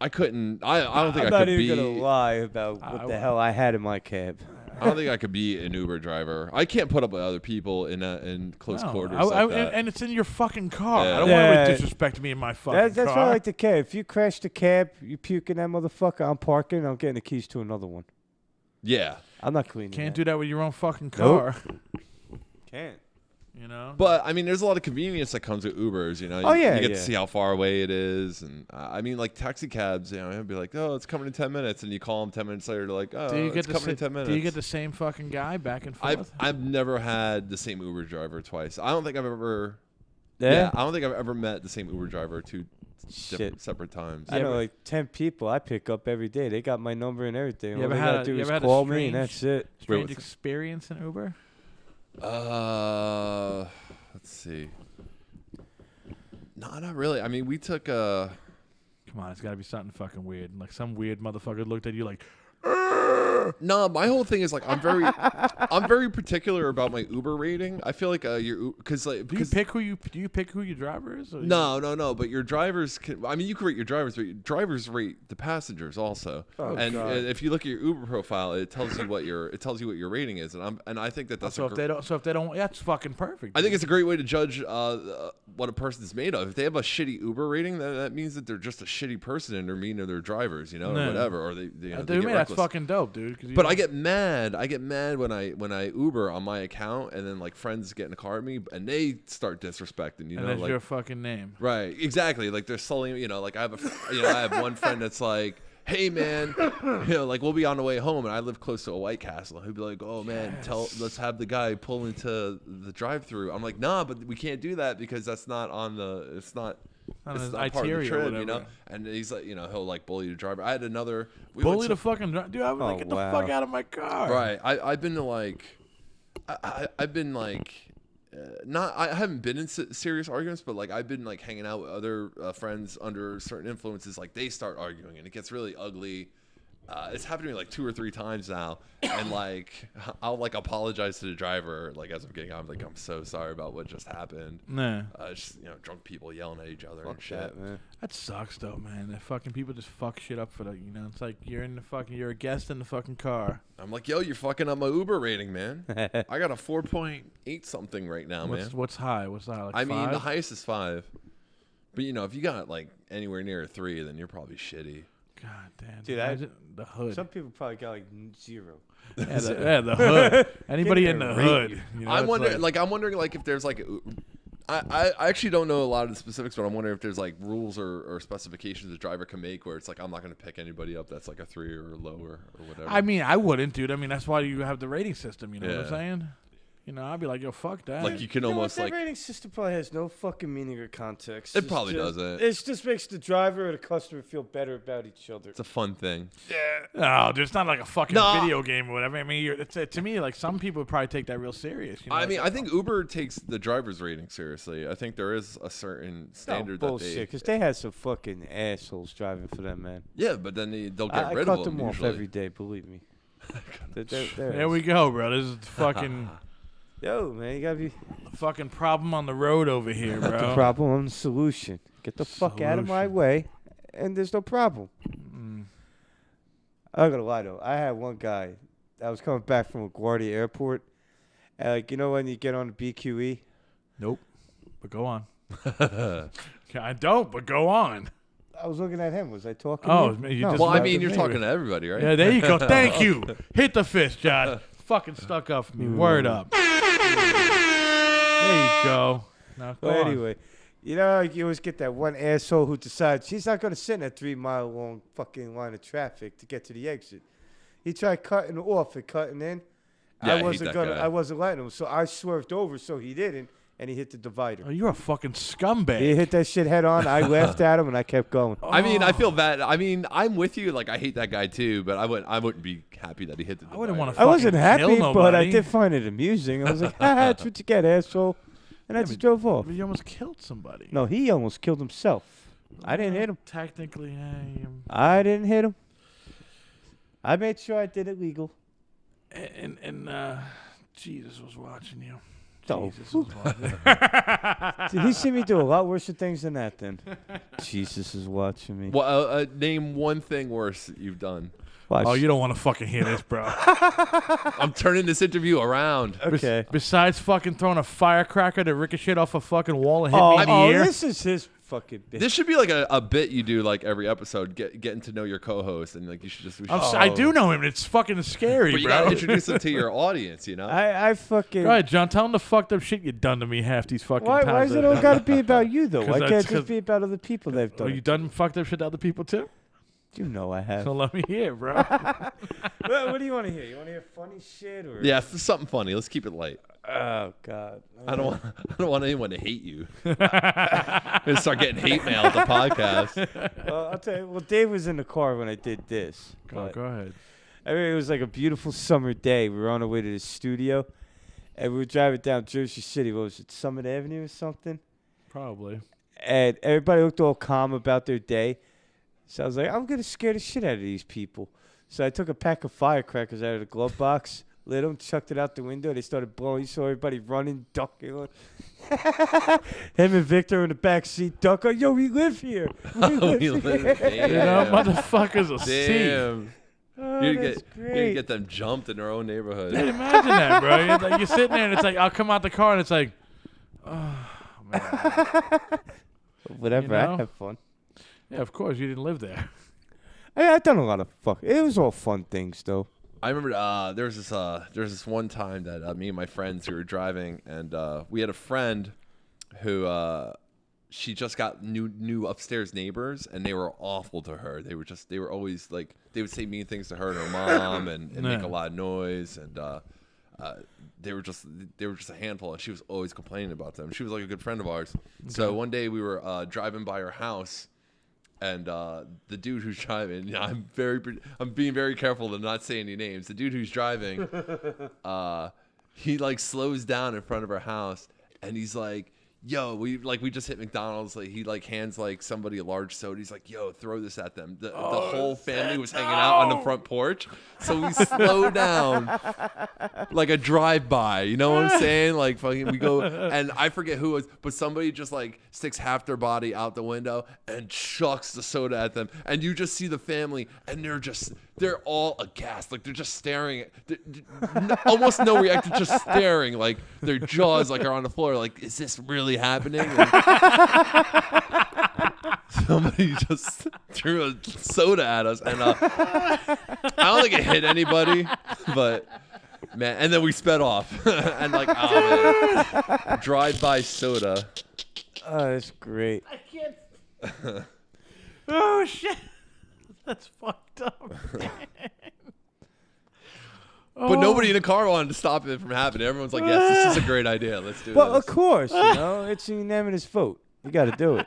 I couldn't. I don't think I'm I not could even be. gonna lie about what the hell I had in my cab. I don't think I could be an Uber driver. I can't put up with other people in close No, quarters I- like that. and it's in your fucking car. Yeah. I don't want Yeah. to disrespect me in my fucking That's car. why I like the cab. If you crash the cab, you puke in that motherfucker. I'm parking. I'm getting the keys to another one. Yeah, I'm not cleaning. Can't that. do that with your own fucking car. Can't. You know. but I mean, there's a lot of convenience that comes with Ubers. You know, Oh, you, yeah, you get yeah. to see how far away it is, and I mean, like taxi cabs. You know, it'd be like, oh, it's coming in 10 minutes, and you call them 10 minutes later, they're like, oh, do you get it's the coming in 10 minutes. Do you get the same fucking guy back and forth? I've never had the same Uber driver twice. I don't think I've ever. Yeah. I don't think I've ever met the same Uber driver two Shit. separate times. I know like 10 people I pick up every day. They got my number and everything. You All ever they had gotta a- do you is ever had a call me and strange- that's it. Strange with- experience in Uber? Let's see. No, not really. I mean, we took a. Come on, it's got to be something fucking weird. Like some weird motherfucker looked at you like, No, my whole thing is like I'm very particular about my Uber rating. I feel like because do you pick who your driver is? Or no. But your drivers can. I mean, you can rate your drivers, but your drivers rate the passengers also. Oh, and God. if you look at your Uber profile, it tells you what your rating is, and I think that's So if they don't, that's fucking perfect. I think it's a great way to judge what a person's made of. If they have a shitty Uber rating, that means that they're just a shitty person and they're mean to their drivers, or No. whatever, or they Dude, get man, that's reckless. fucking dope, dude. 'cause you But don't- I get mad. I get mad when I Uber on my account, and then like friends get in a car with me, and they start disrespecting. You and know, that's like your fucking name. right, exactly. Like they're sullying. You know, like I have one friend that's like, "Hey man, like we'll be on the way home, and I live close to a White Castle." He'll be like, "Oh man, let's have the guy pull into the drive-through." I'm like, "Nah, but we can't do that because that's not on the. It's not." On It's his not part of the itinerary or trip, you know. whatever. And he's like, he'll like bully the driver. I had another we went Bully to- the fucking driver. Dude, I was like, Oh, get the wow. fuck out of my car. Right. I've been to like, I've been like, not. I haven't been in serious arguments, but like I've been like hanging out with other friends under certain influences. Like they start arguing, and it gets really ugly. It's happened to me like 2 or 3 times now, and like I'll like apologize to the driver like as I'm getting out. I'm like, I'm so sorry about what just happened. Nah, Just drunk people yelling at each other Fuck and shit. that, man. that sucks though, man. The fucking people just fuck shit up for the. It's like you're a guest in the fucking car. I'm like, yo, you're fucking up my Uber rating, man. I got a 4.8 something right now, man. What's high? What's high? Like I mean, the 5? highest is 5. But if you got like anywhere near a 3, then you're probably shitty. God damn, Dude, imagine the hood. Some people probably got like 0. Yeah, the hood. Anybody in the rate hood. you. I'm it's wondering if there's like I actually don't know a lot of the specifics, but I'm wondering if there's like rules or specifications the driver can make where it's like I'm not going to pick anybody up that's like a 3 or lower or whatever. I mean, I wouldn't, dude. I mean, that's why you have the rating system. You know what I'm Yeah. saying? You know, I'd be like, yo, fuck that. Like you can You know almost what? like That rating system probably has no fucking meaning or context. It It's probably just- doesn't. It just makes the driver or the customer feel better about each other. it's a fun thing. No, it's not like a fucking No. video game or whatever. I mean, to me, like some people would probably take that real serious. You know, I like, mean, I think Uber takes the driver's rating seriously. I think there is a certain standard that bullshit, they. because they had some fucking assholes driving for them, man. Yeah, but then they'll get I rid cut of them off usually. every day, believe me. there we go, bro. This is the fucking Yo, man, you gotta be fucking problem on the road over here, bro. the problem on the solution. Get the fuck out of my Solution. way, and there's no problem. I'm not gonna lie though. I had one guy. I was coming back from LaGuardia Airport, and like you know when you get on the BQE, Nope. But go on. I don't, but go on. I was looking at him. Was I talking? Oh, to you you? just- Well, I Well, mean, you're maybe. talking to everybody, right? Yeah, there you go. Thank you. Hit the fist, Josh. Fucking stuck up for me. Word up. There you go. Now, go Well, on. anyway, you know, like you always get that one asshole who decides he's not going to sit in a 3-mile long fucking line of traffic to get to the exit. He tried cutting off and cutting in. Yeah, I I hate wasn't that gonna. guy. I wasn't letting him. So I swerved over so he didn't, and he hit the divider. Oh, you're a fucking scumbag. He hit that shit head on. I laughed at him and I kept going. I mean, I Oh. feel bad. I mean, I'm with you. Like, I hate that guy too, but I wouldn't be happy that he hit the. I wouldn't divider. wanna I wasn't fucking happy, kill but I nobody. did find it amusing. I was like, "Ha, that's what you get, asshole," and I just drove off. But you almost killed somebody. No, he almost killed himself. I didn't hit him. Technically, I didn't hit him. I made sure I did it legal. and Jesus was watching you. Oh. Jesus was watching. Did he see me do a lot worse things than that then? Jesus is watching me. Well, name one thing worse that you've done. Watch. Oh, you don't want to fucking hear this, bro. I'm turning this interview around. Okay. Besides fucking throwing a firecracker that ricocheted off a fucking wall and hit Oh, me in the ear. this is his fucking bitch. This should be like a bit you do like every episode, getting to know your co-host, and like you should just. We should, I do know him. It's fucking scary, but you bro. gotta introduce him to your audience, you know. I fucking. Go ahead, John. Tell him the fucked up shit you done to me half these fucking Why times. is it all got to be about you though? 'Cause Why that's can't it 'cause- just be about other people that've Oh, done you it? done fucked up shit to other people too? You know I have. So let me hear, bro. What do you want to hear? You want to hear funny shit or? Yeah, something funny. Let's keep it light. Oh God. I don't want anyone to hate you. Gonna start getting hate mail at the podcast. I'll tell you. Well, Dave was in the car when I did this. Go ahead. I mean, it was like a beautiful summer day. We were on our way to the studio, and we were driving down Jersey City. What was it, Summit Avenue or something? Probably. And everybody looked all calm about their day. So I was like, I'm going to scare the shit out of these people. So I took a pack of firecrackers out of the glove box, lit them, chucked it out the window. They started blowing. You saw everybody running, ducking. Him and Victor in the back seat, ducking. Yo, we live here. We live We here. live here. You know, motherfuckers will see. Damn. Oh, You that's get great. get them jumped in their own neighborhood. Dude, imagine that, bro. You're sitting there and it's like, I'll come out the car and it's like, oh, man. Whatever, You know? I have fun. Yeah, of course. You didn't live there. I've done a lot of fuck. It was all fun things, though. I remember there was this one time that me and my friends we were driving, and we had a friend who she just got new upstairs neighbors, and they were awful to her. They were always like, they would say mean things to her and her mom, and make a lot of noise, and they were just a handful, and she was always complaining about them. She was like a good friend of ours. So one day we were driving by her house. And the dude who's driving, I'm being very careful to not say any names. The dude who's driving, he like slows down in front of our house, and he's like, "Yo, we just hit McDonald's." Like he like hands like somebody a large soda. He's like, "Yo, throw this at them." The whole family was hanging out on the front porch, so we slow down like a drive-by. You know what I'm saying? Like fucking, we go, and I forget who it was, but somebody just like sticks half their body out the window and chucks the soda at them, and you just see the family, and they're all aghast, like they're just staring at, almost no reaction, just staring, like their jaws like are on the floor, like is this really happening? Somebody just threw a soda at us, and I don't think it hit anybody, but man, and then we sped off, and like, oh man, drive-by soda. Oh, that's great. I can't. Oh, shit. That's fucked up. But nobody in the car wanted to stop it from happening. Everyone's like, yes, this is a great idea. Let's do Well, this. of course, it's a unanimous vote. You got to do it.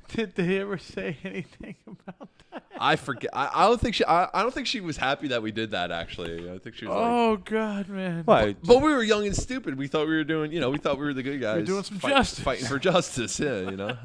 Did they ever say anything about that? I forget. I don't think she. I don't think she was happy that we did that. Actually, I think she was. Oh God, man. Why? But we were young and stupid. We thought we were doing. We thought we were the good guys. doing some justice. fighting for justice. Yeah,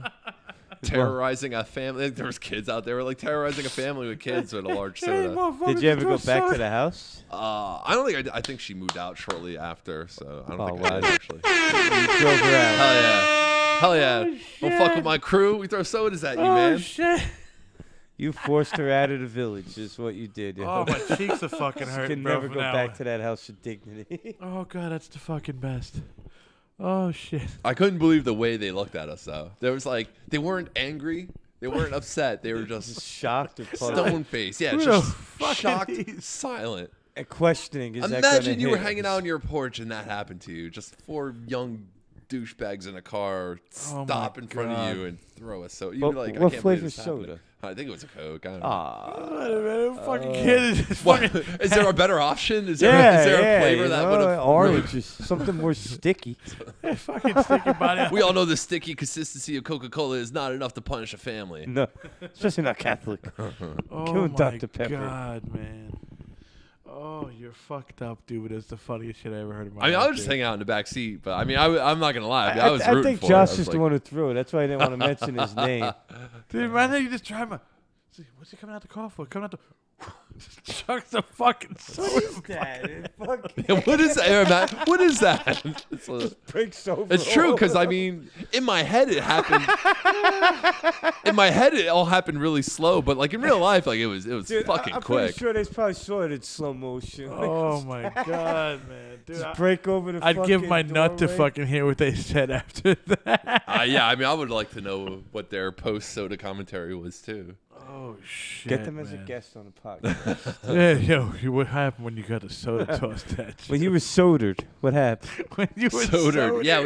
terrorizing a family. There was kids out there, like terrorizing a family with kids with a large soda. Did you ever go back to the house? I don't think I did. I think she moved out shortly after, so I don't think I wow. did actually. You drove her out. Hell yeah! Don't fuck with my crew. We throw sodas at you, man. Shit. You forced her out of the village. Is what you did. Oh, my cheeks are fucking You hurting, can bro. never from go now back on. to that house with dignity. Oh God, that's the fucking best. Oh shit. I couldn't believe the way they looked at us, though. There was like they weren't angry, they weren't upset. They were just Shocked or puzzled. stone faced. Yeah, Who the just fuck shocked, are these? silent. And questioning. Is that Imagine gonna you were hit? hanging out on your porch and that happened to you. Just 4 young douchebags in a car Oh stop my in front God. of you and throw a soda. You'd What- be like, what I can't believe flavor this happened. soda? I think it was a Coke. I don't know. Ah. Fucking kid is What? fucking. Is there a better option? Is there, Yeah, is there yeah, a flavor you that know, would have orange or something more sticky. fucking sticky body. We all know the sticky consistency of Coca-Cola is not enough to punish a family. No, especially not Catholic. Oh Give him my Dr. Pepper. God, man. Oh, you're fucked up, dude. That's the funniest shit I ever heard in my I mean, life. I was just dude. hanging out in the back seat, but I mean, I'm not gonna lie. I was I rooting think for Josh it. I is was the like, one who threw it. That's why I didn't want to mention his name. Dude, man, you just try my. What's he coming out the car for? Coming out the. Just chucks the fucking soda. what is that, Matt? What is that? Breaks over. It's true because I mean, in my head it happened. In my head it all happened really slow, but like in real life, like it was Dude, fucking I'm quick. pretty sure they probably saw it in slow motion. Oh my God, man, dude. Just break over the I'd give fucking my nut to doorway. fucking hear what they said after that. Yeah, I mean, I would like to know what their post soda commentary was too. Oh shit! Get them as man. a guest on the podcast. Yeah, yo, what happened when you got the soda tossed at you? When you were sodered, what happened? When you were Sodered. Yeah.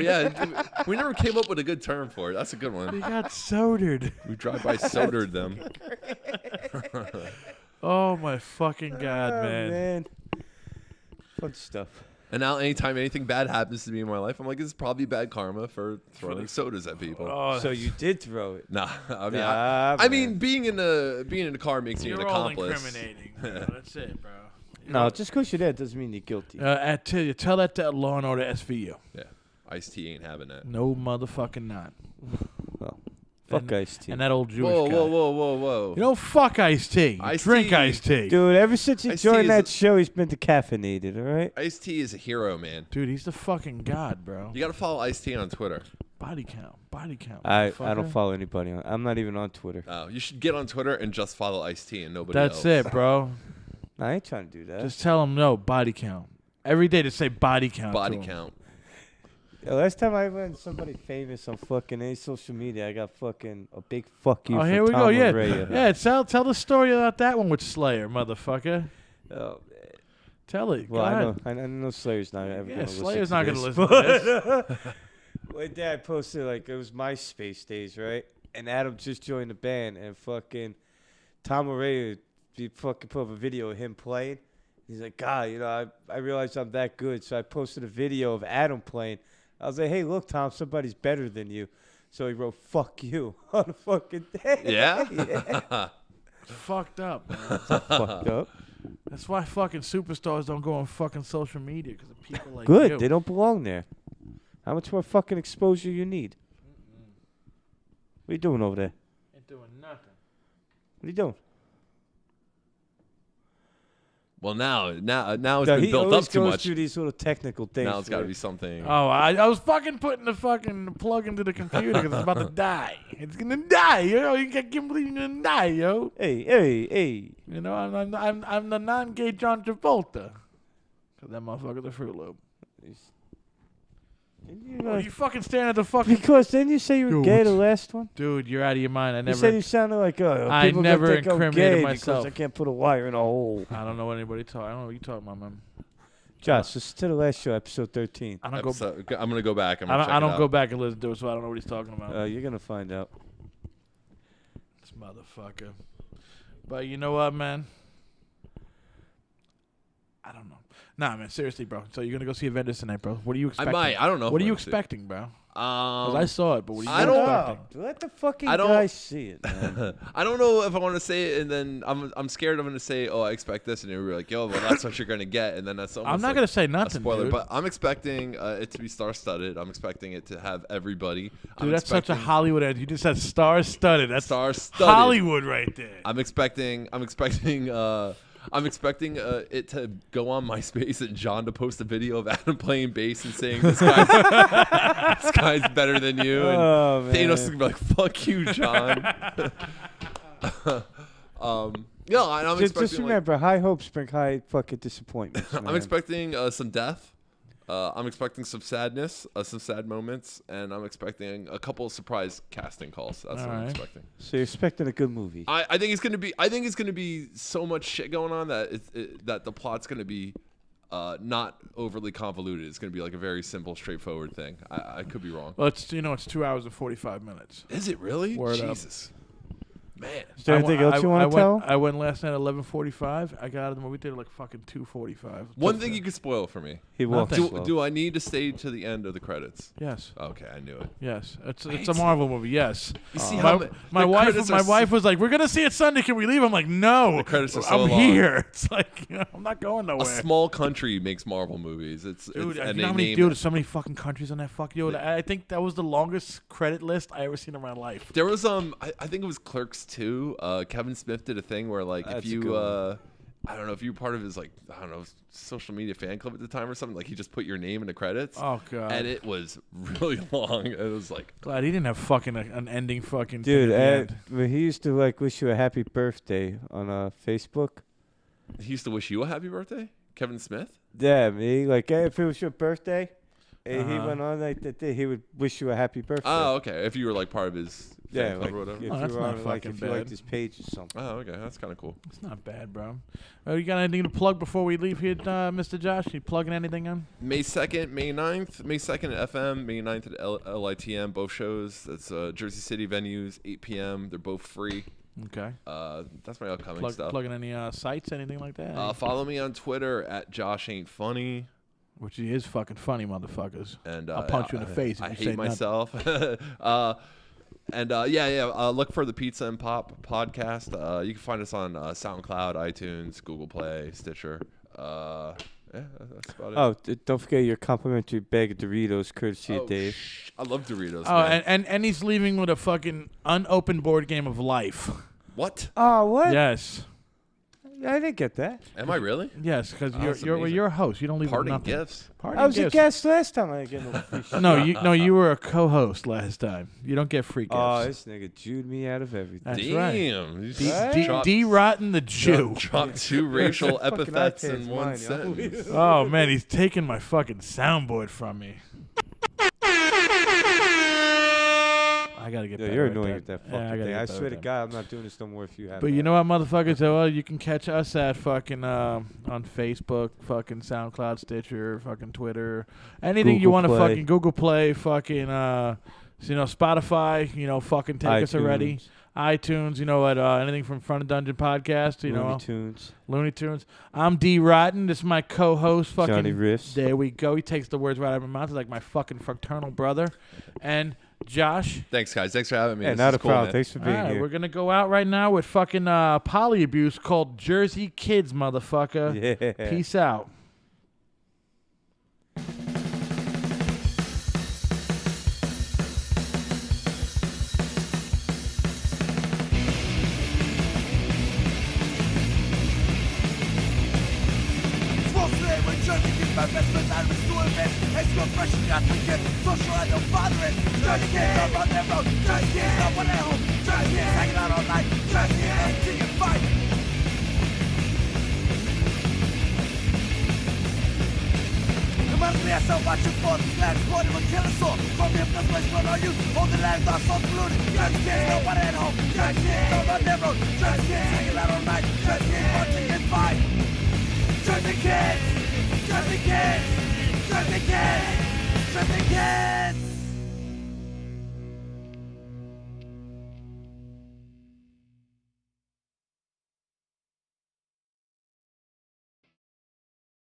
We never came up with a good term for it. That's a good You one. got sodered. We drive-by sodered them. Oh my fucking God, Oh, man. Fun stuff. And now, anytime anything bad happens to me in my life, I'm like, this is probably bad karma for throwing sodas at people. Oh, So you did throw it. Nah, I mean, Nah, I mean, man. being in the car makes me you're an all accomplice. incriminating. Bro. That's it, bro. No, just because you're there doesn't mean you're guilty. I tell you, tell that to Law and Order SVU. Yeah, Ice-T ain't having that. No motherfucking not. Well, fuck Ice-T. And that old Jewish Whoa, guy. whoa! You don't fuck iced tea. Ice-T. Drink iced tea. Dude, ever since he Ice-T joined is that a- show, he's been decaffeinated, all right? Ice-T is a hero, man. Dude, he's the fucking god, bro. You gotta follow Ice-T on Twitter. Body count. Body count. I don't motherfucker. follow anybody. I'm not even on Twitter. You should get on Twitter and just follow Ice-T and nobody That's else. it, bro. I ain't trying to do that. Just tell him no, body count. Every day to say body count. Body to him. count. The last time I went somebody famous on fucking any social media, I got fucking a big fuck you Oh, from here we Tom go. Yeah. Araya. Yeah, tell the story about that one with Slayer, motherfucker. Oh, Tell it. well, Go ahead. I know Slayer's not ever Yeah, gonna listen Slayer's to not this, gonna listen to but- One day I posted, like, it was MySpace days, right? And Adam just joined the band, and fucking Tom Araya, he fucking put up a video of him playing. He's like, God, you know, I realized I'm that good, so I posted a video of Adam playing. I was like, hey, look, Tom, somebody's better than you. So he wrote, fuck you on the fucking day. Yeah? Yeah. Fucked up, man. Fucked up. That's why fucking superstars don't go on fucking social media because of people like Good. you. They don't belong there. How much more fucking exposure you need? What are you doing over there? Ain't doing nothing. What are you doing? Well, now it's No, been he built always up too goes much. through these little technical things. Now it's got to where- be something. Oh, I was fucking putting the fucking plug into the computer because it's about to die. It's gonna die, yo. You can't believe it's gonna die, yo. Hey. You know, I'm the non-gay John Travolta. Cause that motherfucker's a Fruit Loop. Are you fucking staring at the fucking Because didn't you say you were Dude. gay the last one? dude? You're out of your mind. I You never. said you sounded like I people never gonna think I'm incriminated gay myself. because I can't put a wire in a hole. I don't know what anybody talk. I don't know what you talking about, man. Josh, listen to the last show, episode 13. I don't go. I'm gonna go back. I'm gonna check I it don't out. go back and listen to it, so I don't know what he's talking about. You're gonna find out. This motherfucker. But you know what, man? I Nah, man, seriously, bro. So you're gonna go see Avengers tonight, bro? What are you expecting? I don't know. What if are you I'm gonna see it. expecting, bro? 'Cause I saw it, but what are you I don't- expecting? Let the fucking I don't- guy see it, man. I don't know if I want to say it, and then I'm scared I'm going to say, oh, I expect this, and you're like, yo, well, that's what you're going to get, and then that's almost I'm not like gonna say a nothing, spoiler. dude. But I'm expecting it to be star-studded. I'm expecting it to have everybody. Dude, that's such a Hollywood ad. You just said star-studded. That's Star-studded. Hollywood right there. I'm expecting it to go on MySpace and John to post a video of Adam playing bass and saying this guy's better than you. And Oh, man. Thanos is gonna be like, "Fuck you, John." No, I'm expecting. Just remember, high hopes bring high fucking disappointments. I'm man. expecting some death. I'm expecting some sadness, some sad moments, and I'm expecting a couple of surprise casting calls. That's what I'm Alright. expecting. So you're expecting a good movie. I think it's gonna be. I think it's gonna be so much shit going on that that the plot's gonna be not overly convoluted. It's gonna be like a very simple, straightforward thing. I could be wrong. Well, it's 2 hours and 45 minutes. Is it really? Word up. Jesus, man. Is there anything else you want to tell? I went last night at 11:45. I got out of the movie theater like fucking 2:45. One thing you could spoil for me. He walks Nothing. slow. Do I need to stay to the end of the credits? Yes. Okay, I knew it. Yes, it's a Marvel movie. Yes. You see My the wife credits are was like, "We're gonna see it Sunday. Can we leave?" I'm like, "No, The credits are so I'm long. here." It's like I'm not going A nowhere. small country makes Marvel movies. Dude, and you they know how many name- dude? There's so many fucking countries on that fuck. Yo, I think that was the longest credit list I ever seen in my life. There was I think it was Clerks 2. Kevin Smith did a thing where like That's if a you good one. I don't know if you were part of his like I don't know social media fan club at the time or something, like he just put your name in the credits. Oh god. And it was really long. It was like Glad he didn't have fucking an ending fucking Dude, thing at the end. when he used to like wish you a happy birthday on Facebook. he used to wish you a happy birthday, Kevin Smith. Yeah, me like hey, if it was your birthday, he Uh-huh. went on like that. He would wish you a happy birthday. Oh, okay. If you were like part of his yeah, fan club like or whatever. if Oh, that's you were not on, like fucking if you liked bad. his page or something. Oh, okay. That's kind of cool. It's not bad, bro. You got anything to plug before we leave here, Mr. Josh? You plugging anything in? May 2nd, May 9th. May 2nd at FM, May 9th at LITM, both shows. That's Jersey City venues, 8 p.m. They're both free. Okay. That's my upcoming stuff. Plugging any sites, anything like that? Follow me on Twitter at Josh Ain't Funny. Which is fucking funny, motherfuckers. And I'll punch you in the face if I you say hate nothing. myself. Look for the Pizza and Pop podcast. You can find us on SoundCloud, iTunes, Google Play, Stitcher. That's about it. Oh, don't forget your complimentary bag of Doritos, courtesy of Dave. I love Doritos. Oh, man. and he's leaving with a fucking unopened board game of life. What? Oh, what? Yes. I didn't get that. Am I really? Yes, because that's you're amazing. a host. You don't leave with Parting nothing. gifts. Parting I was gifts. a guest last time. I didn't get no free shit. No, you were a co-host last time. You don't get free gifts. Oh, this nigga Jewed me out of everything. That's Damn. right. You D, just D, dropped- D Rotten the Jew. dropped two racial Fucking epithets iPad's in one mine, yo. sentence. Oh man, he's taking my fucking soundboard from me. I gotta get Yeah, better you're at annoying that. with that Yeah, fucking gotta thing. get I better swear at to that. God, I'm not doing this no more if you have. But you know what, motherfuckers? Well, you can catch us at fucking on Facebook, fucking SoundCloud, Stitcher, fucking Twitter, anything you Google want to Play. fucking Google Play, fucking Spotify. Fucking take us already. iTunes. You know what? Anything from Front of Dungeon Podcast. Looney Tunes. Looney Tunes. I'm D Rotten. This is my co-host. Fucking Johnny Riffs. There we go. He takes the words right out of my mouth. He's like my fucking fraternal brother. And Josh. Thanks, guys. Thanks for having me. Yeah, This not is a cool, problem. man. Thanks for being All right, here. we're gonna go out right now with fucking Polyabuse called Jersey Kids, motherfucker. Yeah. Peace out. So much for the last one of a killer sword. From the place where are you? All the lands are so polluted. Just kids, nobody at home. Just kids on the damn road. Just kids hanging out all night. Just kids watching it fight. Just the kids. Just the kids. Just the kids. Just the kids.